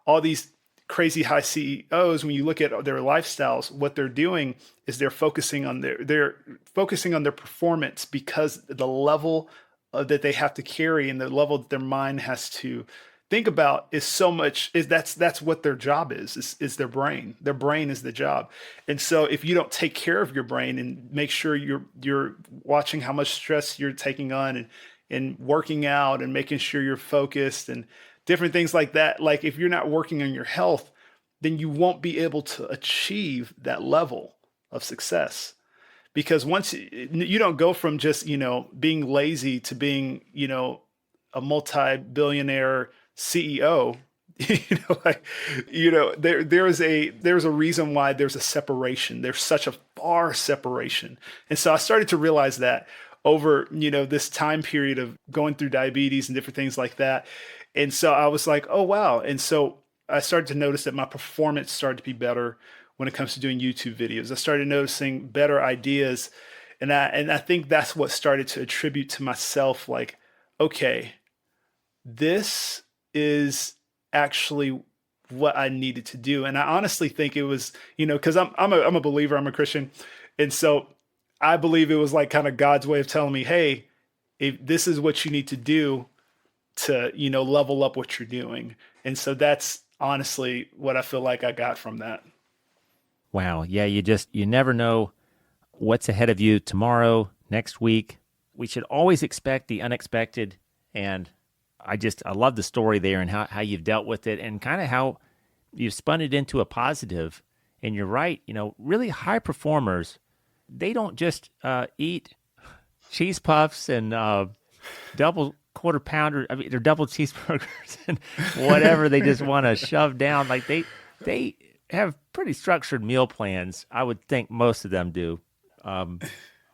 all these crazy high CEOs, when you look at their lifestyles, what they're doing is they're focusing on their performance because the level that they have to carry and the level that their mind has to think about is so much, that's what their job is their brain. Their brain is the job. And so if you don't take care of your brain and make sure you're watching how much stress you're taking on and working out and making sure you're focused and different things like that, like if you're not working on your health, then you won't be able to achieve that level of success. Because once you don't go from just, being lazy to being, a multi-billionaire CEO, there's a reason why there's a separation. There's such a far separation. And so I started to realize that over, this time period of going through diabetes and different things like that. And so I was like, oh, wow. And so I started to notice that my performance started to be better when it comes to doing YouTube videos. I started noticing better ideas. And I think that's what started to attribute to myself, like, okay, this is actually what I needed to do. And I honestly think it was, because I'm a believer, I'm a Christian. And so I believe it was like kind of God's way of telling me, hey, if this is what you need to do to, level up what you're doing. And so that's honestly what I feel like I got from that. Wow. Yeah, you never know what's ahead of you tomorrow, next week. We should always expect the unexpected. And I love the story there and how you've dealt with it and kind of how you've spun it into a positive. And you're right, really high performers, they don't just eat cheese puffs and double quarter pounder. I mean, they're double cheeseburgers and whatever they just want to shove down. Like they have pretty structured meal plans. I would think most of them do. Um,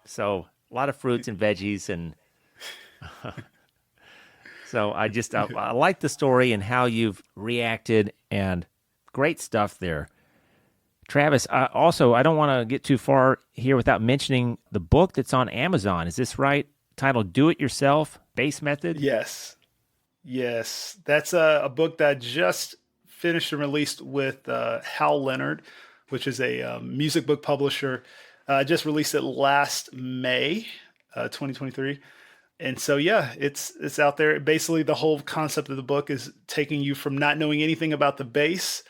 so a lot of fruits and veggies, and so I like the story and how you've reacted, and great stuff there. Travis, I don't want to get too far here without mentioning the book that's on Amazon. Is this right? Titled Do It Yourself Bass Method? Yes. Yes. That's a book that I just finished and released with Hal Leonard, which is a music book publisher. I just released it last May, 2023. And so, yeah, it's out there. Basically, the whole concept of the book is taking you from not knowing anything about the bass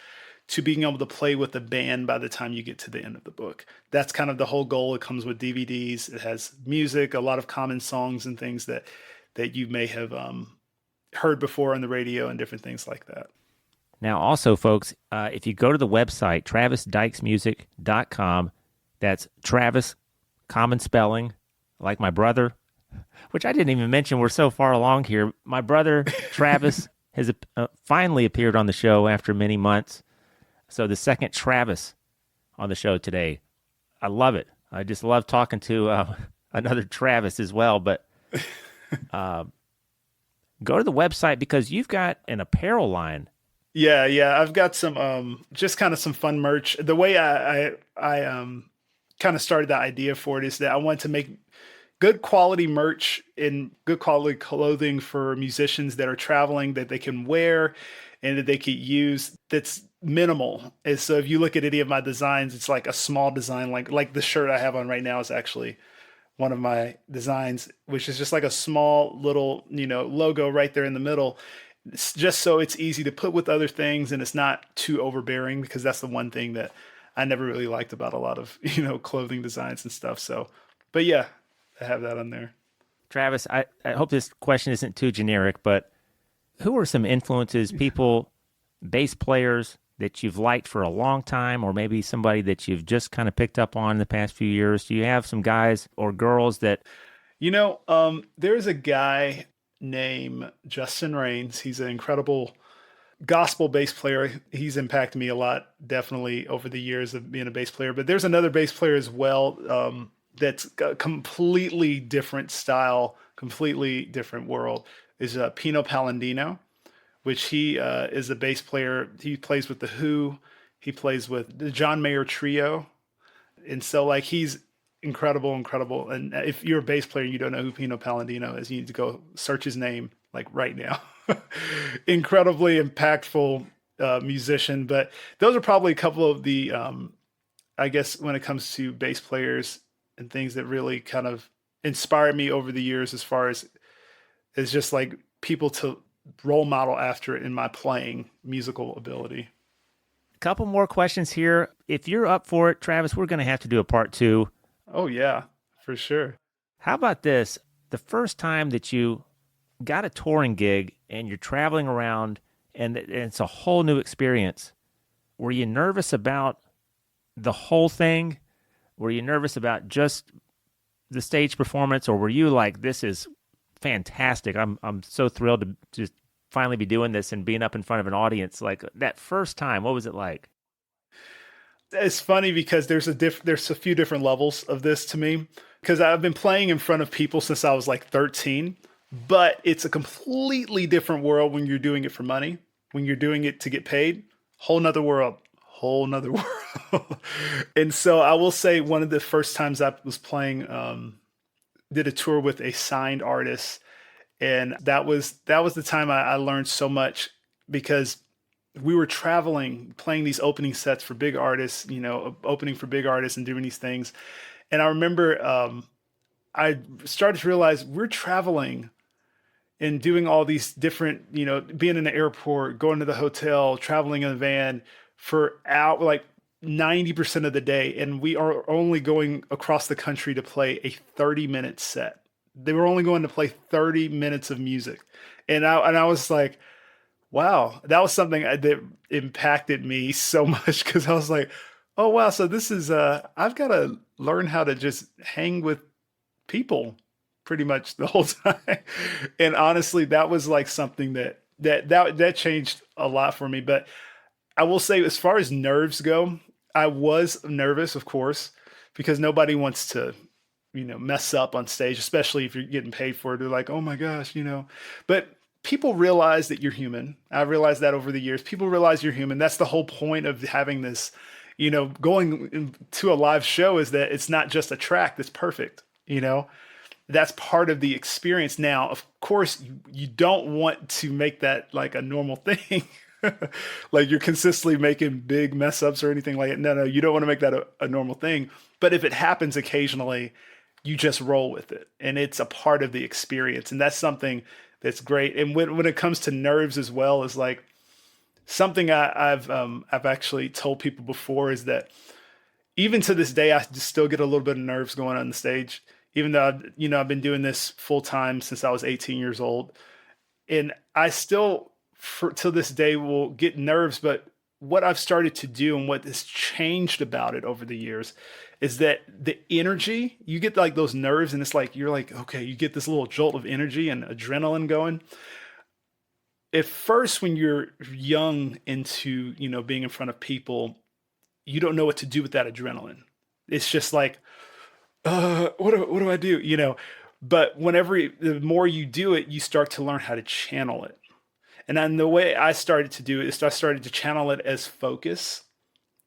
to being able to play with the band by the time you get to the end of the book. That's kind of the whole goal. It comes with DVDs. It has music, a lot of common songs and things that you may have heard before on the radio and different things like that. Now, also, folks, if you go to the website, travisdykesmusic.com, that's Travis, common spelling, like my brother, which I didn't even mention. We're so far along here. My brother, Travis, has finally appeared on the show after many months. So the second Travis on the show today. I love it. I just love talking to another Travis as well. But go to the website because you've got an apparel line. Yeah. I've got some just kind of some fun merch. The way I kind of started the idea for it is that I want to make good quality merch and good quality clothing for musicians that are traveling that they can wear and that they could use that's minimal. And so if you look at any of my designs, it's like a small design, like the shirt I have on right now is actually one of my designs, which is just like a small little, logo right there in the middle. It's just so it's easy to put with other things and it's not too overbearing, because that's the one thing that I never really liked about a lot of, clothing designs and stuff. So, but yeah, I have that on there. Travis, I hope this question isn't too generic, but who are some influences, people, bass players that you've liked for a long time, or maybe somebody that you've just kind of picked up on in the past few years? Do you have some guys or girls that... There's a guy named Justin Rains. He's an incredible gospel bass player. He's impacted me a lot, definitely, over the years of being a bass player. But there's another bass player as well that's a completely different style, completely different world, is Pino Palladino, which he is a bass player. He plays with The Who. He plays with the John Mayer Trio. And so, he's incredible. And if you're a bass player and you don't know who Pino Palladino is, you need to go search his name, right now. Incredibly impactful musician. But those are probably a couple of the, I guess, when it comes to bass players and things that really kind of inspired me over the years, as far as just people to role model after in my playing musical ability. Couple more questions here. If you're up for it, Travis, we're going to have to do a part 2. Oh, yeah, for sure. How about this? The first time that you got a touring gig and you're traveling around and it's a whole new experience, were you nervous about the whole thing? Were you nervous about just the stage performance, or were you like, this is fantastic, I'm so thrilled to just finally be doing this and being up in front of an audience? Like, that first time, what was it like? It's funny because there's a few different levels of this to me, because I've been playing in front of people since I was 13, but it's a completely different world when you're doing it for money. When you're doing it to get paid, whole nother world. And so I will say, one of the first times I was playing, did a tour with a signed artist, and that was the time I learned so much, because we were traveling, playing these opening sets for big artists, opening for big artists and doing these things. And I remember I started to realize we're traveling and doing all these different, being in the airport, going to the hotel, traveling in a van for 90% of the day. And we are only going across the country to play a 30-minute set. They were only going to play 30 minutes of music. And I was like, wow, that was something that impacted me so much, because I was like, oh, wow. So this is, I've got to learn how to just hang with people pretty much the whole time. And honestly, that was something that changed a lot for me. But I will say, as far as nerves go, I was nervous, of course, because nobody wants to, mess up on stage, especially if you're getting paid for it. They're like, oh my gosh, but people realize that you're human. I realized that over the years. People realize you're human. That's the whole point of having this, going to a live show, is that it's not just a track that's perfect, that's part of the experience. Now, of course, you don't want to make that like a normal thing. Like you're consistently making big mess ups or anything like that. No, you don't want to make that a normal thing. But if it happens occasionally, you just roll with it. And it's a part of the experience. And that's something that's great. And when it comes to nerves as well, is like something I've actually told people before, is that even to this day, I just still get a little bit of nerves going on the stage, even though, I've been doing this full time since I was 18 years old. And I still, till this day, will get nerves. But what I've started to do and what has changed about it over the years is that the energy, you get like those nerves, and it's like, you're like, okay, you get this little jolt of energy and adrenaline going. At first, when you're young into, being in front of people, you don't know what to do with that adrenaline. It's just like, what do I do? But the more you do it, you start to learn how to channel it. And then the way I started to do it is I started to channel it as focus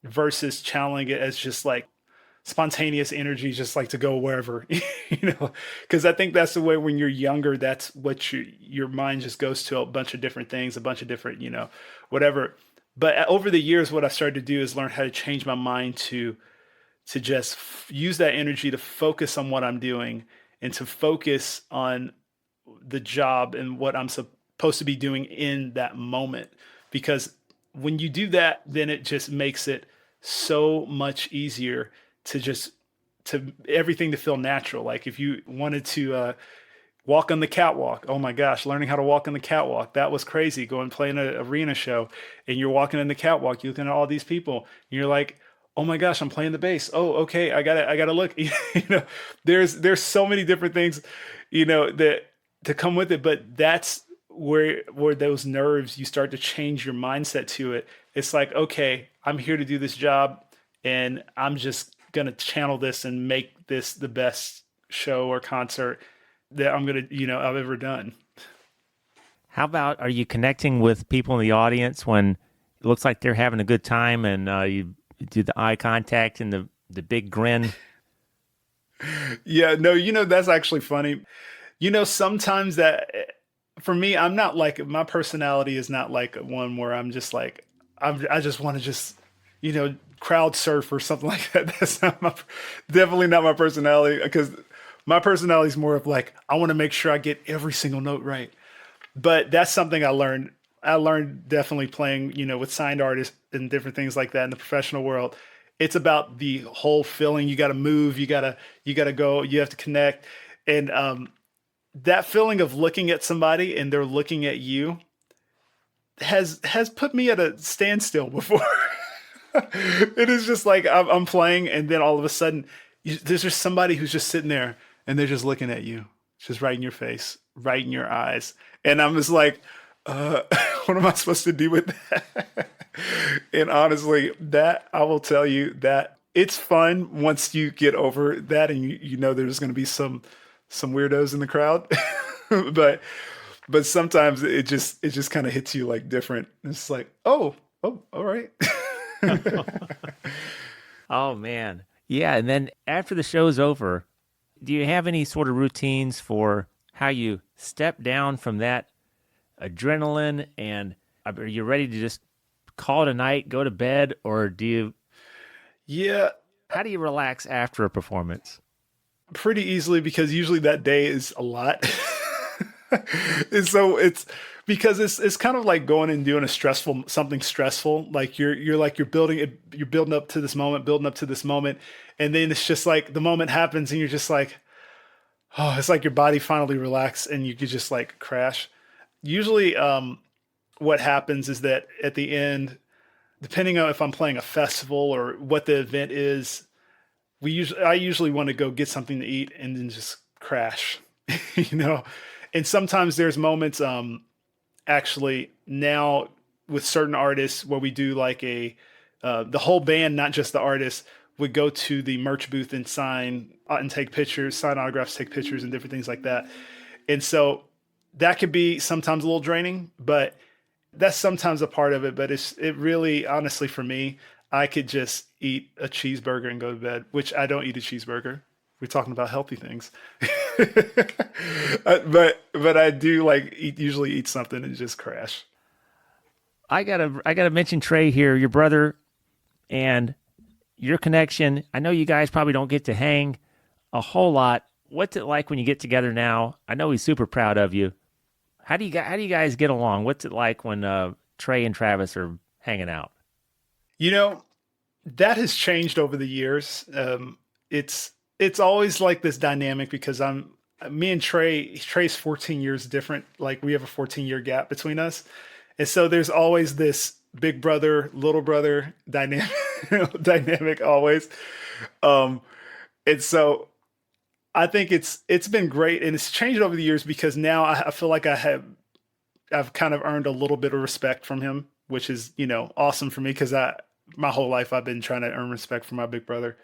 versus channeling it as just like spontaneous energy, just like to go wherever, because I think that's the way when you're younger, that's what your mind just goes to a bunch of different things, a bunch of different, whatever. But over the years, what I started to do is learn how to change my mind to just use that energy to focus on what I'm doing and to focus on the job and what I'm supposed to be doing in that moment. Because when you do that, then it just makes it so much easier to everything to feel natural. Like if you wanted to walk on the catwalk, oh my gosh, learning how to walk on the catwalk, that was crazy. Going play in an arena show and you're walking in the catwalk, you're looking at all these people and you're like, oh my gosh, I'm playing the bass. Oh, okay. I gotta look, there's so many different things, that to come with it. But that's where those nerves, you start to change your mindset to it. It's like, okay, I'm here to do this job and I'm just going to channel this and make this the best show or concert that I'm going to, I've ever done. How about, are you connecting with people in the audience when it looks like they're having a good time and you do the eye contact and the big grin? Yeah, no, that's actually funny. Sometimes that for me, I'm not like, my personality is not like one where I'm just like, I just want to just, crowd surf or something like that. That's definitely not my personality, because my personality is more of like, I want to make sure I get every single note right. But that's something I learned. I learned definitely playing, with signed artists and different things like that in the professional world. It's about the whole feeling. You got to move. You got to go. You have to connect. And that feeling of looking at somebody and they're looking at you has put me at a standstill before. It is just like I'm playing, and then all of a sudden, there's just somebody who's just sitting there, and they're just looking at you, just right in your face, right in your eyes, and I'm just like, what am I supposed to do with that? And honestly, that I will tell you that it's fun once you get over that, and there's going to be some weirdos in the crowd, but sometimes it just kind of hits you like different. It's like, oh, all right. Oh man. Yeah. And then after the show's over, do you have any sort of routines for how you step down from that adrenaline, and are you ready to just call it a night, go to bed, or how do you relax after a performance? Pretty easily, because usually that day is a lot. And so it's because it's kind of like going and doing something stressful. Like you're building up to this moment, and then it's just like the moment happens and you're just like, oh, it's like your body finally relaxed and you could just like crash. Usually, what happens is that at the end, depending on if I'm playing a festival or what the event is, I usually want to go get something to eat and then just crash, And sometimes there's moments, actually now with certain artists where we do like the whole band, not just the artist, would go to the merch booth and sign and take pictures, sign autographs, take pictures, and different things like that. And so that could be sometimes a little draining, but that's sometimes a part of it. But it really, honestly, for me, I could just eat a cheeseburger and go to bed, which I don't eat a cheeseburger. We're talking about healthy things, but I do like usually eat something and just crash. I gotta mention Trey here, your brother, and your connection. I know you guys probably don't get to hang a whole lot. What's it like when you get together now? I know he's super proud of you. How do you guys get along? What's it like when Trey and Travis are hanging out? You know, that has changed over the years. It's always like this dynamic because me and Trey's 14 years different. Like we have a 14-year gap between us. And so there's always this big brother, little brother dynamic always. And so I think it's been great, and it's changed over the years because now I feel like I've kind of earned a little bit of respect from him, which is, awesome for me because my whole life I've been trying to earn respect from my big brother.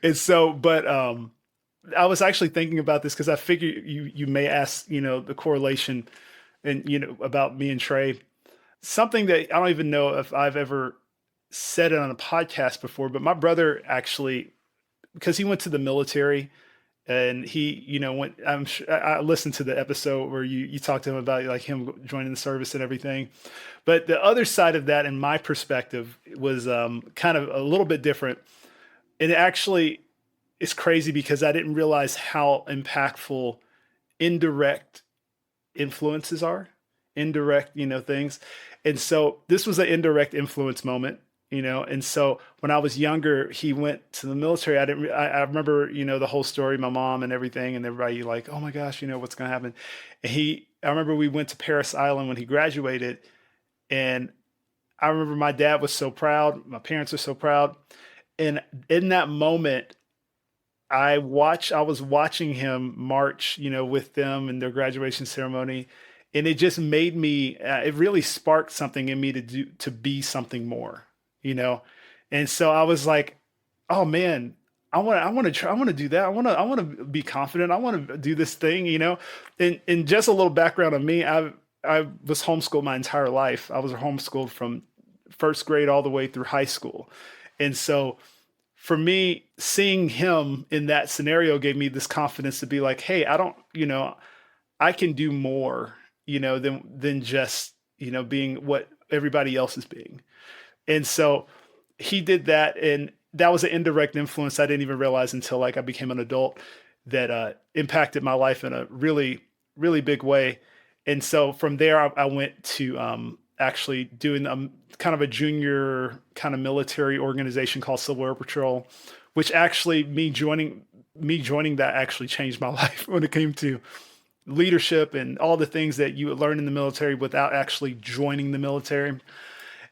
And so, but I was actually thinking about this because I figure you may ask, the correlation and, about me and Trey. Something that I don't even know if I've ever said it on a podcast before, but my brother actually, because he went to the military and he, went, I'm sure I listened to the episode where you talked to him about like him joining the service and everything. But the other side of that, in my perspective, was kind of a little bit different. And it actually is crazy because I didn't realize how impactful indirect influences are, indirect, things. And so this was an indirect influence moment, and so when I was younger, he went to the military. I remember, the whole story, my mom and everything, and everybody like, oh my gosh, what's going to happen. And I remember we went to Paris Island when he graduated, and I remember my dad was so proud. My parents were so proud. And in that moment, I was watching him march, with them in their graduation ceremony. And it just made me, it really sparked something in me to be something more, And so I was like, oh man, I want to try, I want to do that. I want to be confident. I want to do this thing, and just a little background on me. I was homeschooled my entire life. I was homeschooled from first grade all the way through high school. And so for me, seeing him in that scenario gave me this confidence to be like, hey, I can do more, than just, being what everybody else is being. And so he did that. And that was an indirect influence I didn't even realize until like I became an adult that impacted my life in a really, really big way. And so from there, I went to actually doing kind of a junior kind of military organization called Civil Air Patrol, which actually me joining that actually changed my life when it came to leadership and all the things that you learn in the military without actually joining the military.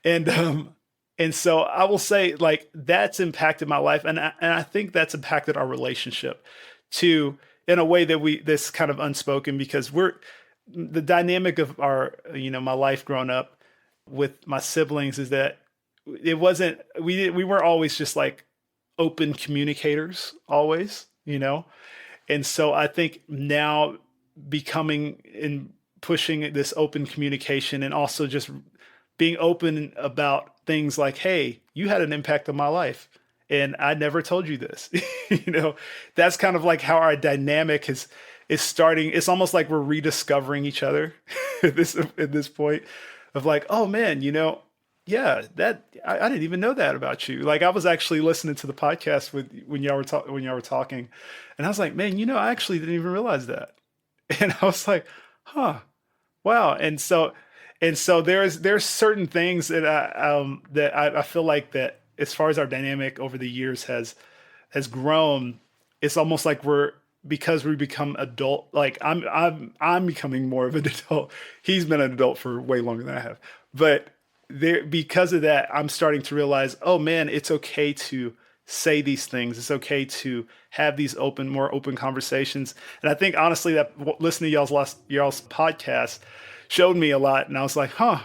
And so I will say like that's impacted my life. And I think that's impacted our relationship too, in a way that this kind of unspoken, because the dynamic of our, my life growing up with my siblings is that we weren't always just like open communicators always, And so I think now becoming and pushing this open communication and also just being open about things like, hey, you had an impact on my life and I never told you this, that's kind of like how our dynamic is starting. It's almost like we're rediscovering each other at this point of like, oh man, yeah, that I didn't even know that about you. Like I was actually listening to the podcast when y'all were talking, and I was like, man, I actually didn't even realize that. And I was like, huh, wow. And so there's certain things that I feel like that as far as our dynamic over the years has grown, it's almost like because we become adult, like I'm becoming more of an adult. He's been an adult for way longer than I have. But because of that, I'm starting to realize, oh man, it's okay to say these things. It's okay to have these more open conversations. And I think honestly that listening to y'all's podcast showed me a lot. And I was like, huh,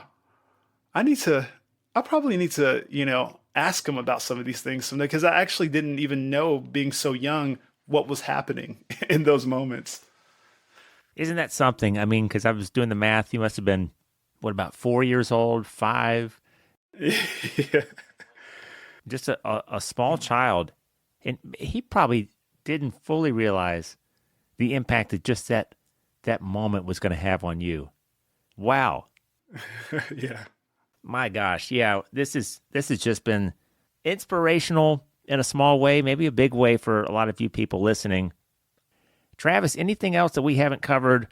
I need to, I probably need to, ask him about some of these things someday because I actually didn't even know, being so young, what was happening in those moments. Isn't that something? I mean, because I was doing the math. You must have been, what, about 4 years old, five, Yeah. just a small child. And he probably didn't fully realize the impact that just that moment was going to have on you. Wow. Yeah. My gosh. Yeah, this has just been inspirational in a small way, maybe a big way for a lot of you people listening. Travis, anything else that we haven't covered?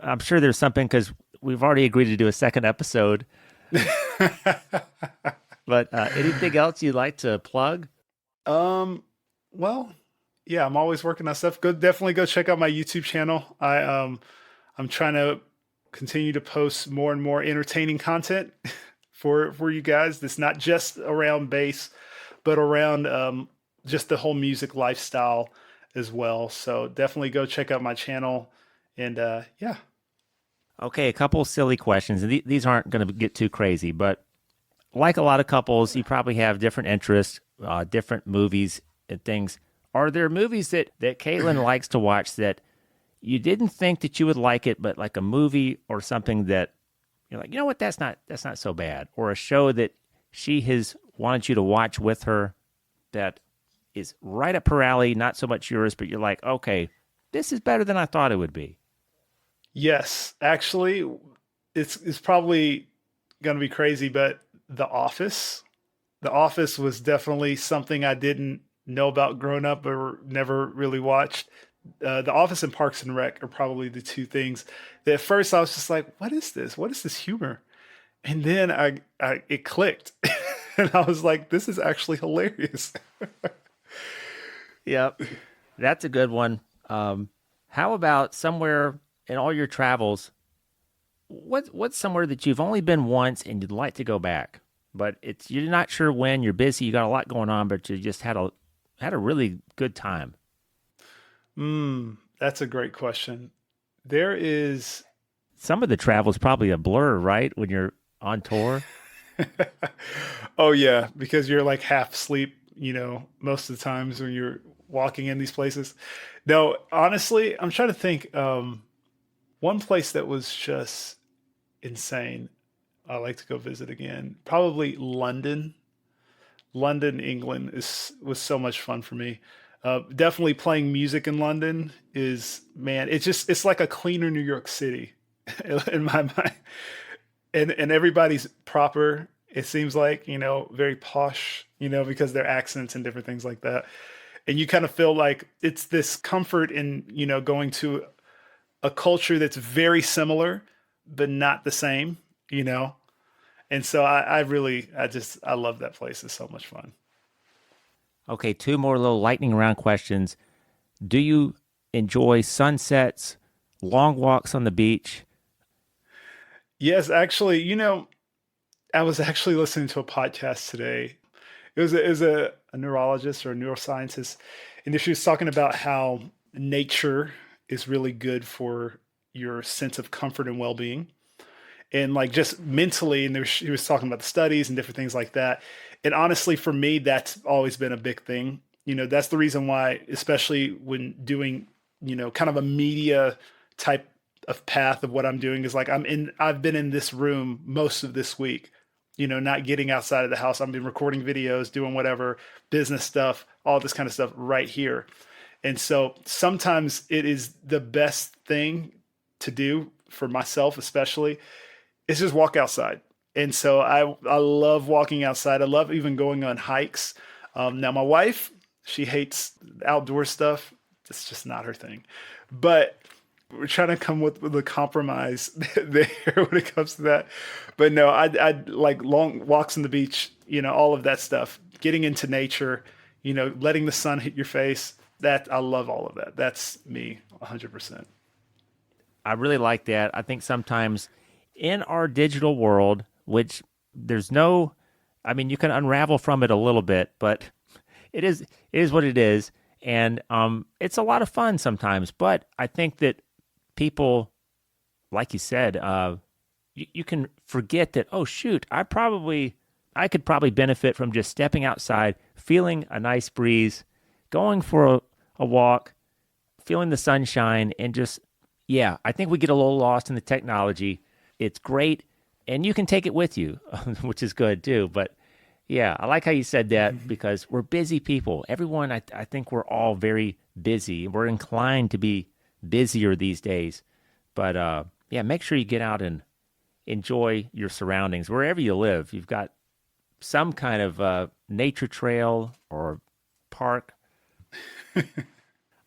I'm sure there's something because we've already agreed to do a second episode. But anything else you'd like to plug? Um, well, yeah, I'm always working on stuff. Definitely go check out my YouTube channel. I'm trying to continue to post more and more entertaining content for you guys. That's not just around bass, but around just the whole music lifestyle as well. So definitely go check out my channel. And yeah. Okay, a couple of silly questions, and these aren't going to get too crazy, but like a lot of couples, you probably have different interests, different movies and things. Are there movies that Caitlin likes to watch that you didn't think that you would like it, but like a movie or something that you're like, you know what, that's not so bad, or a show that she has wanted you to watch with her that is right up her alley, not so much yours, but you're like, okay, this is better than I thought it would be. Yes, actually, it's probably going to be crazy, but The Office. The Office was definitely something I didn't know about growing up or never really watched. The Office and Parks and Rec are probably the two things that at first I was just like, "What is this? What is this humor?" And then I it clicked, and I was like, "This is actually hilarious." Yep, that's a good one. How about somewhere in all your travels? What's somewhere that you've only been once and you'd like to go back, but it's you're not sure when, you're busy, you got a lot going on, but you just had a really good time. That's a great question. There is, Some of the travel is probably a blur, right? When you're on tour. oh yeah, because you're like half asleep, most of the times when you're walking in these places. No, honestly, I'm trying to think. One place that was just insane. I like to go visit again. Probably London. London, England is was so much fun for me. Definitely playing music in London is, man. It's like a cleaner New York City in my mind, and everybody's proper. It seems like very posh, because their accents and different things like that. And you kind of feel like it's this comfort in going to a culture that's very similar but not the same, you know. And so I really I love that place. It's so much fun. Okay, two more little lightning round questions. Do you enjoy sunsets, long walks on the beach? Yes, actually, I was actually listening to a podcast today. It was a neurologist or a neuroscientist, and she was talking about how nature is really good for your sense of comfort and well-being, and like just mentally. And she was talking about the studies and different things like that. And honestly, for me, that's always been a big thing. That's the reason why, especially when doing, kind of a media type of path of what I'm doing, is like I've been in this room most of this week, not getting outside of the house. I've been recording videos, doing whatever business stuff, all this kind of stuff right here. And so sometimes it is the best thing to do for myself, especially, is just walk outside. And so I love walking outside. I love even going on hikes. Now my wife, she hates outdoor stuff. It's just not her thing. But we're trying to come with a compromise there when it comes to that. But no, I like long walks on the beach, all of that stuff. Getting into nature, letting the sun hit your face. That I love all of that. That's me, 100%. I really like that. I think sometimes in our digital world, which there's no, I mean, you can unravel from it a little bit, but it is what it is. And it's a lot of fun sometimes. But I think that people, like you said, you can forget that, oh, shoot, I could probably benefit from just stepping outside, feeling a nice breeze, going for a walk, feeling the sunshine, and just, yeah, I think we get a little lost in the technology. It's great, and you can take it with you, which is good too. But yeah, I like how you said that because we're busy people. Everyone, I think we're all very busy. We're inclined to be busier these days. But yeah, make sure you get out and enjoy your surroundings wherever you live. You've got some kind of nature trail or park.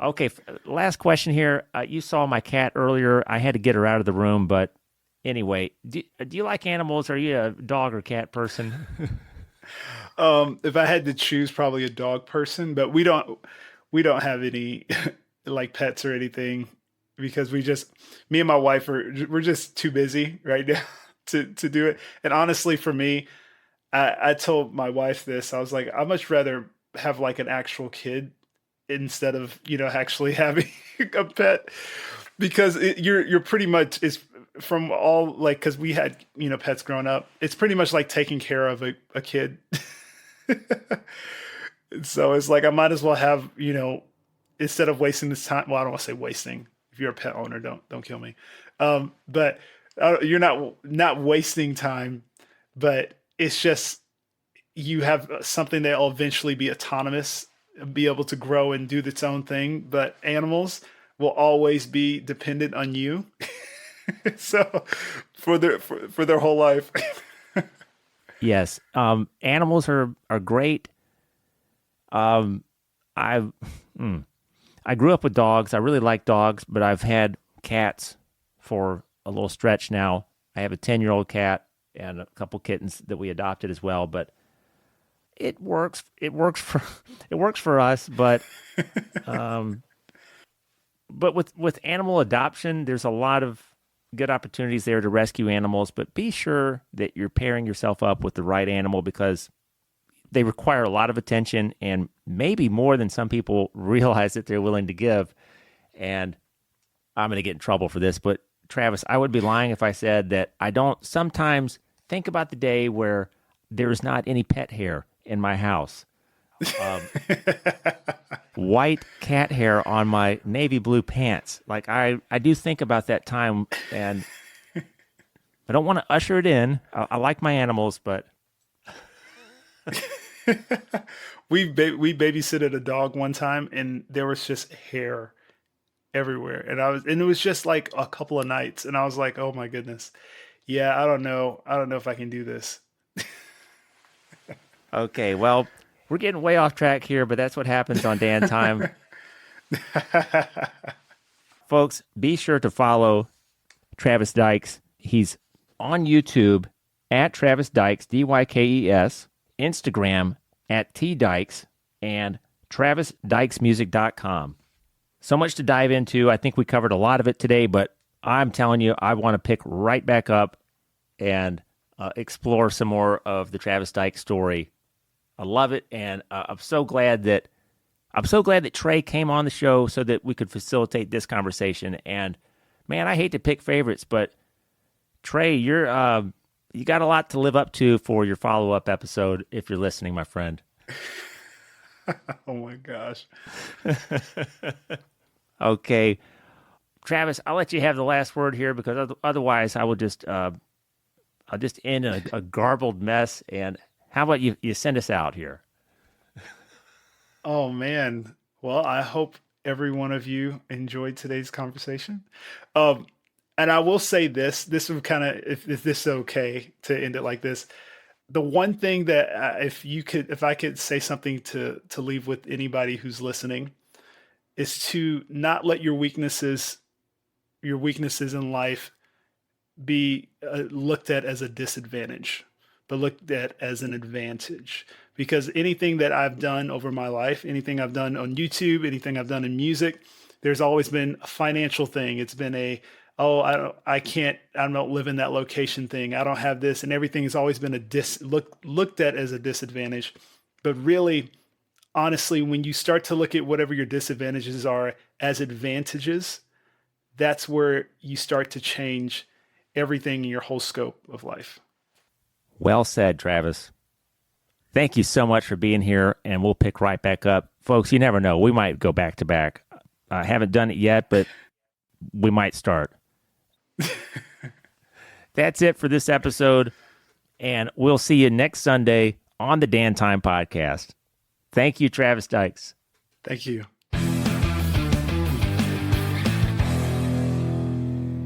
Okay, last question here. You saw my cat earlier. I had to get her out of the room, but anyway, do you like animals? Are you a dog or cat person? If I had to choose, probably a dog person, but we don't have any like pets or anything because me and my wife we're just too busy right now to do it. And honestly, for me, I told my wife this. I was like, I'd much rather have like an actual kid instead of actually having a pet because you're pretty much is from all like because we had pets growing up. It's pretty much like taking care of a kid. So it's like I might as well have instead of wasting this time. Well, I don't want to say wasting. If you're a pet owner, don't kill me. But you're not wasting time, but it's just you have something that will eventually be autonomous, be able to grow and do its own thing. But animals will always be dependent on you. So for their whole life. Yes. Animals are great. I I grew up with dogs. I really like dogs, but I've had cats for a little stretch now. I have a 10-year-old cat and a couple kittens that we adopted as well, but it works. It works for it works for us, um, but with animal adoption, there's a lot of good opportunities there to rescue animals, but be sure that you're pairing yourself up with the right animal because they require a lot of attention and maybe more than some people realize that they're willing to give. And I'm going to get in trouble for this, but Travis, I would be lying if I said that I don't sometimes think about the day where there's not any pet hair in my house. Um, White cat hair on my navy blue pants. Like I do think about that time, and I don't want to usher it in. I like my animals, but We babysitted a dog one time, and there was just hair everywhere, and it was just like a couple of nights, and I was like, oh my goodness, yeah, I don't know if I can do this. okay. Well, we're getting way off track here, but that's what happens on Dan Time. Folks, be sure to follow Travis Dykes. He's on YouTube at Travis Dykes, Dykes, Instagram at TDykes, and TravisDykesMusic.com. So much to dive into. I think we covered a lot of it today, but I'm telling you, I want to pick right back up and explore some more of the Travis Dykes story. I love it, and I'm so glad that Trey came on the show so that we could facilitate this conversation. And man, I hate to pick favorites, but Trey, you got a lot to live up to for your follow-up episode if you're listening, my friend. Oh my gosh. Okay, Travis, I'll let you have the last word here because otherwise I will just I'll just end in a garbled mess. And how about you send us out here? Oh man. Well, I hope every one of you enjoyed today's conversation. Um, and I will say this would kind of, if this is okay to end it like this, the one thing that if I could say something to leave with anybody who's listening is to not let your weaknesses in life be looked at as a disadvantage, but looked at as an advantage. Because anything that I've done over my life, anything I've done on YouTube, anything I've done in music, there's always been a financial thing. It's been oh, I don't live in that location thing. I don't have this, and everything has always been looked at as a disadvantage. But really, honestly, when you start to look at whatever your disadvantages are as advantages, that's where you start to change everything in your whole scope of life. Well said, Travis. Thank you so much for being here, and we'll pick right back up. Folks, you never know. We might go back to back. I haven't done it yet, but we might start. That's it for this episode, and we'll see you next Sunday on the Dan Time Podcast. Thank you, Travis Dykes. Thank you.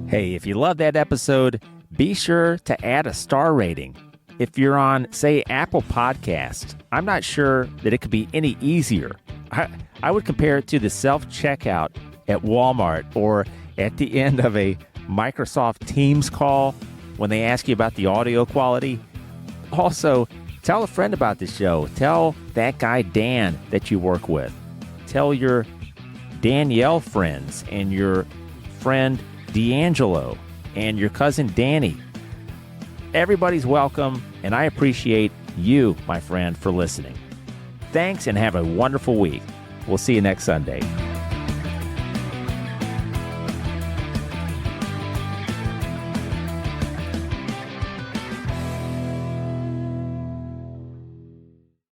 Hey, if you love that episode, be sure to add a star rating. If you're on, say, Apple Podcasts, I'm not sure that it could be any easier. I would compare it to the self-checkout at Walmart or at the end of a Microsoft Teams call when they ask you about the audio quality. Also, tell a friend about the show. Tell that guy Dan that you work with. Tell your Danielle friends and your friend D'Angelo and your cousin Danny. Everybody's welcome, and I appreciate you, my friend, for listening. Thanks, and have a wonderful week. We'll see you next Sunday.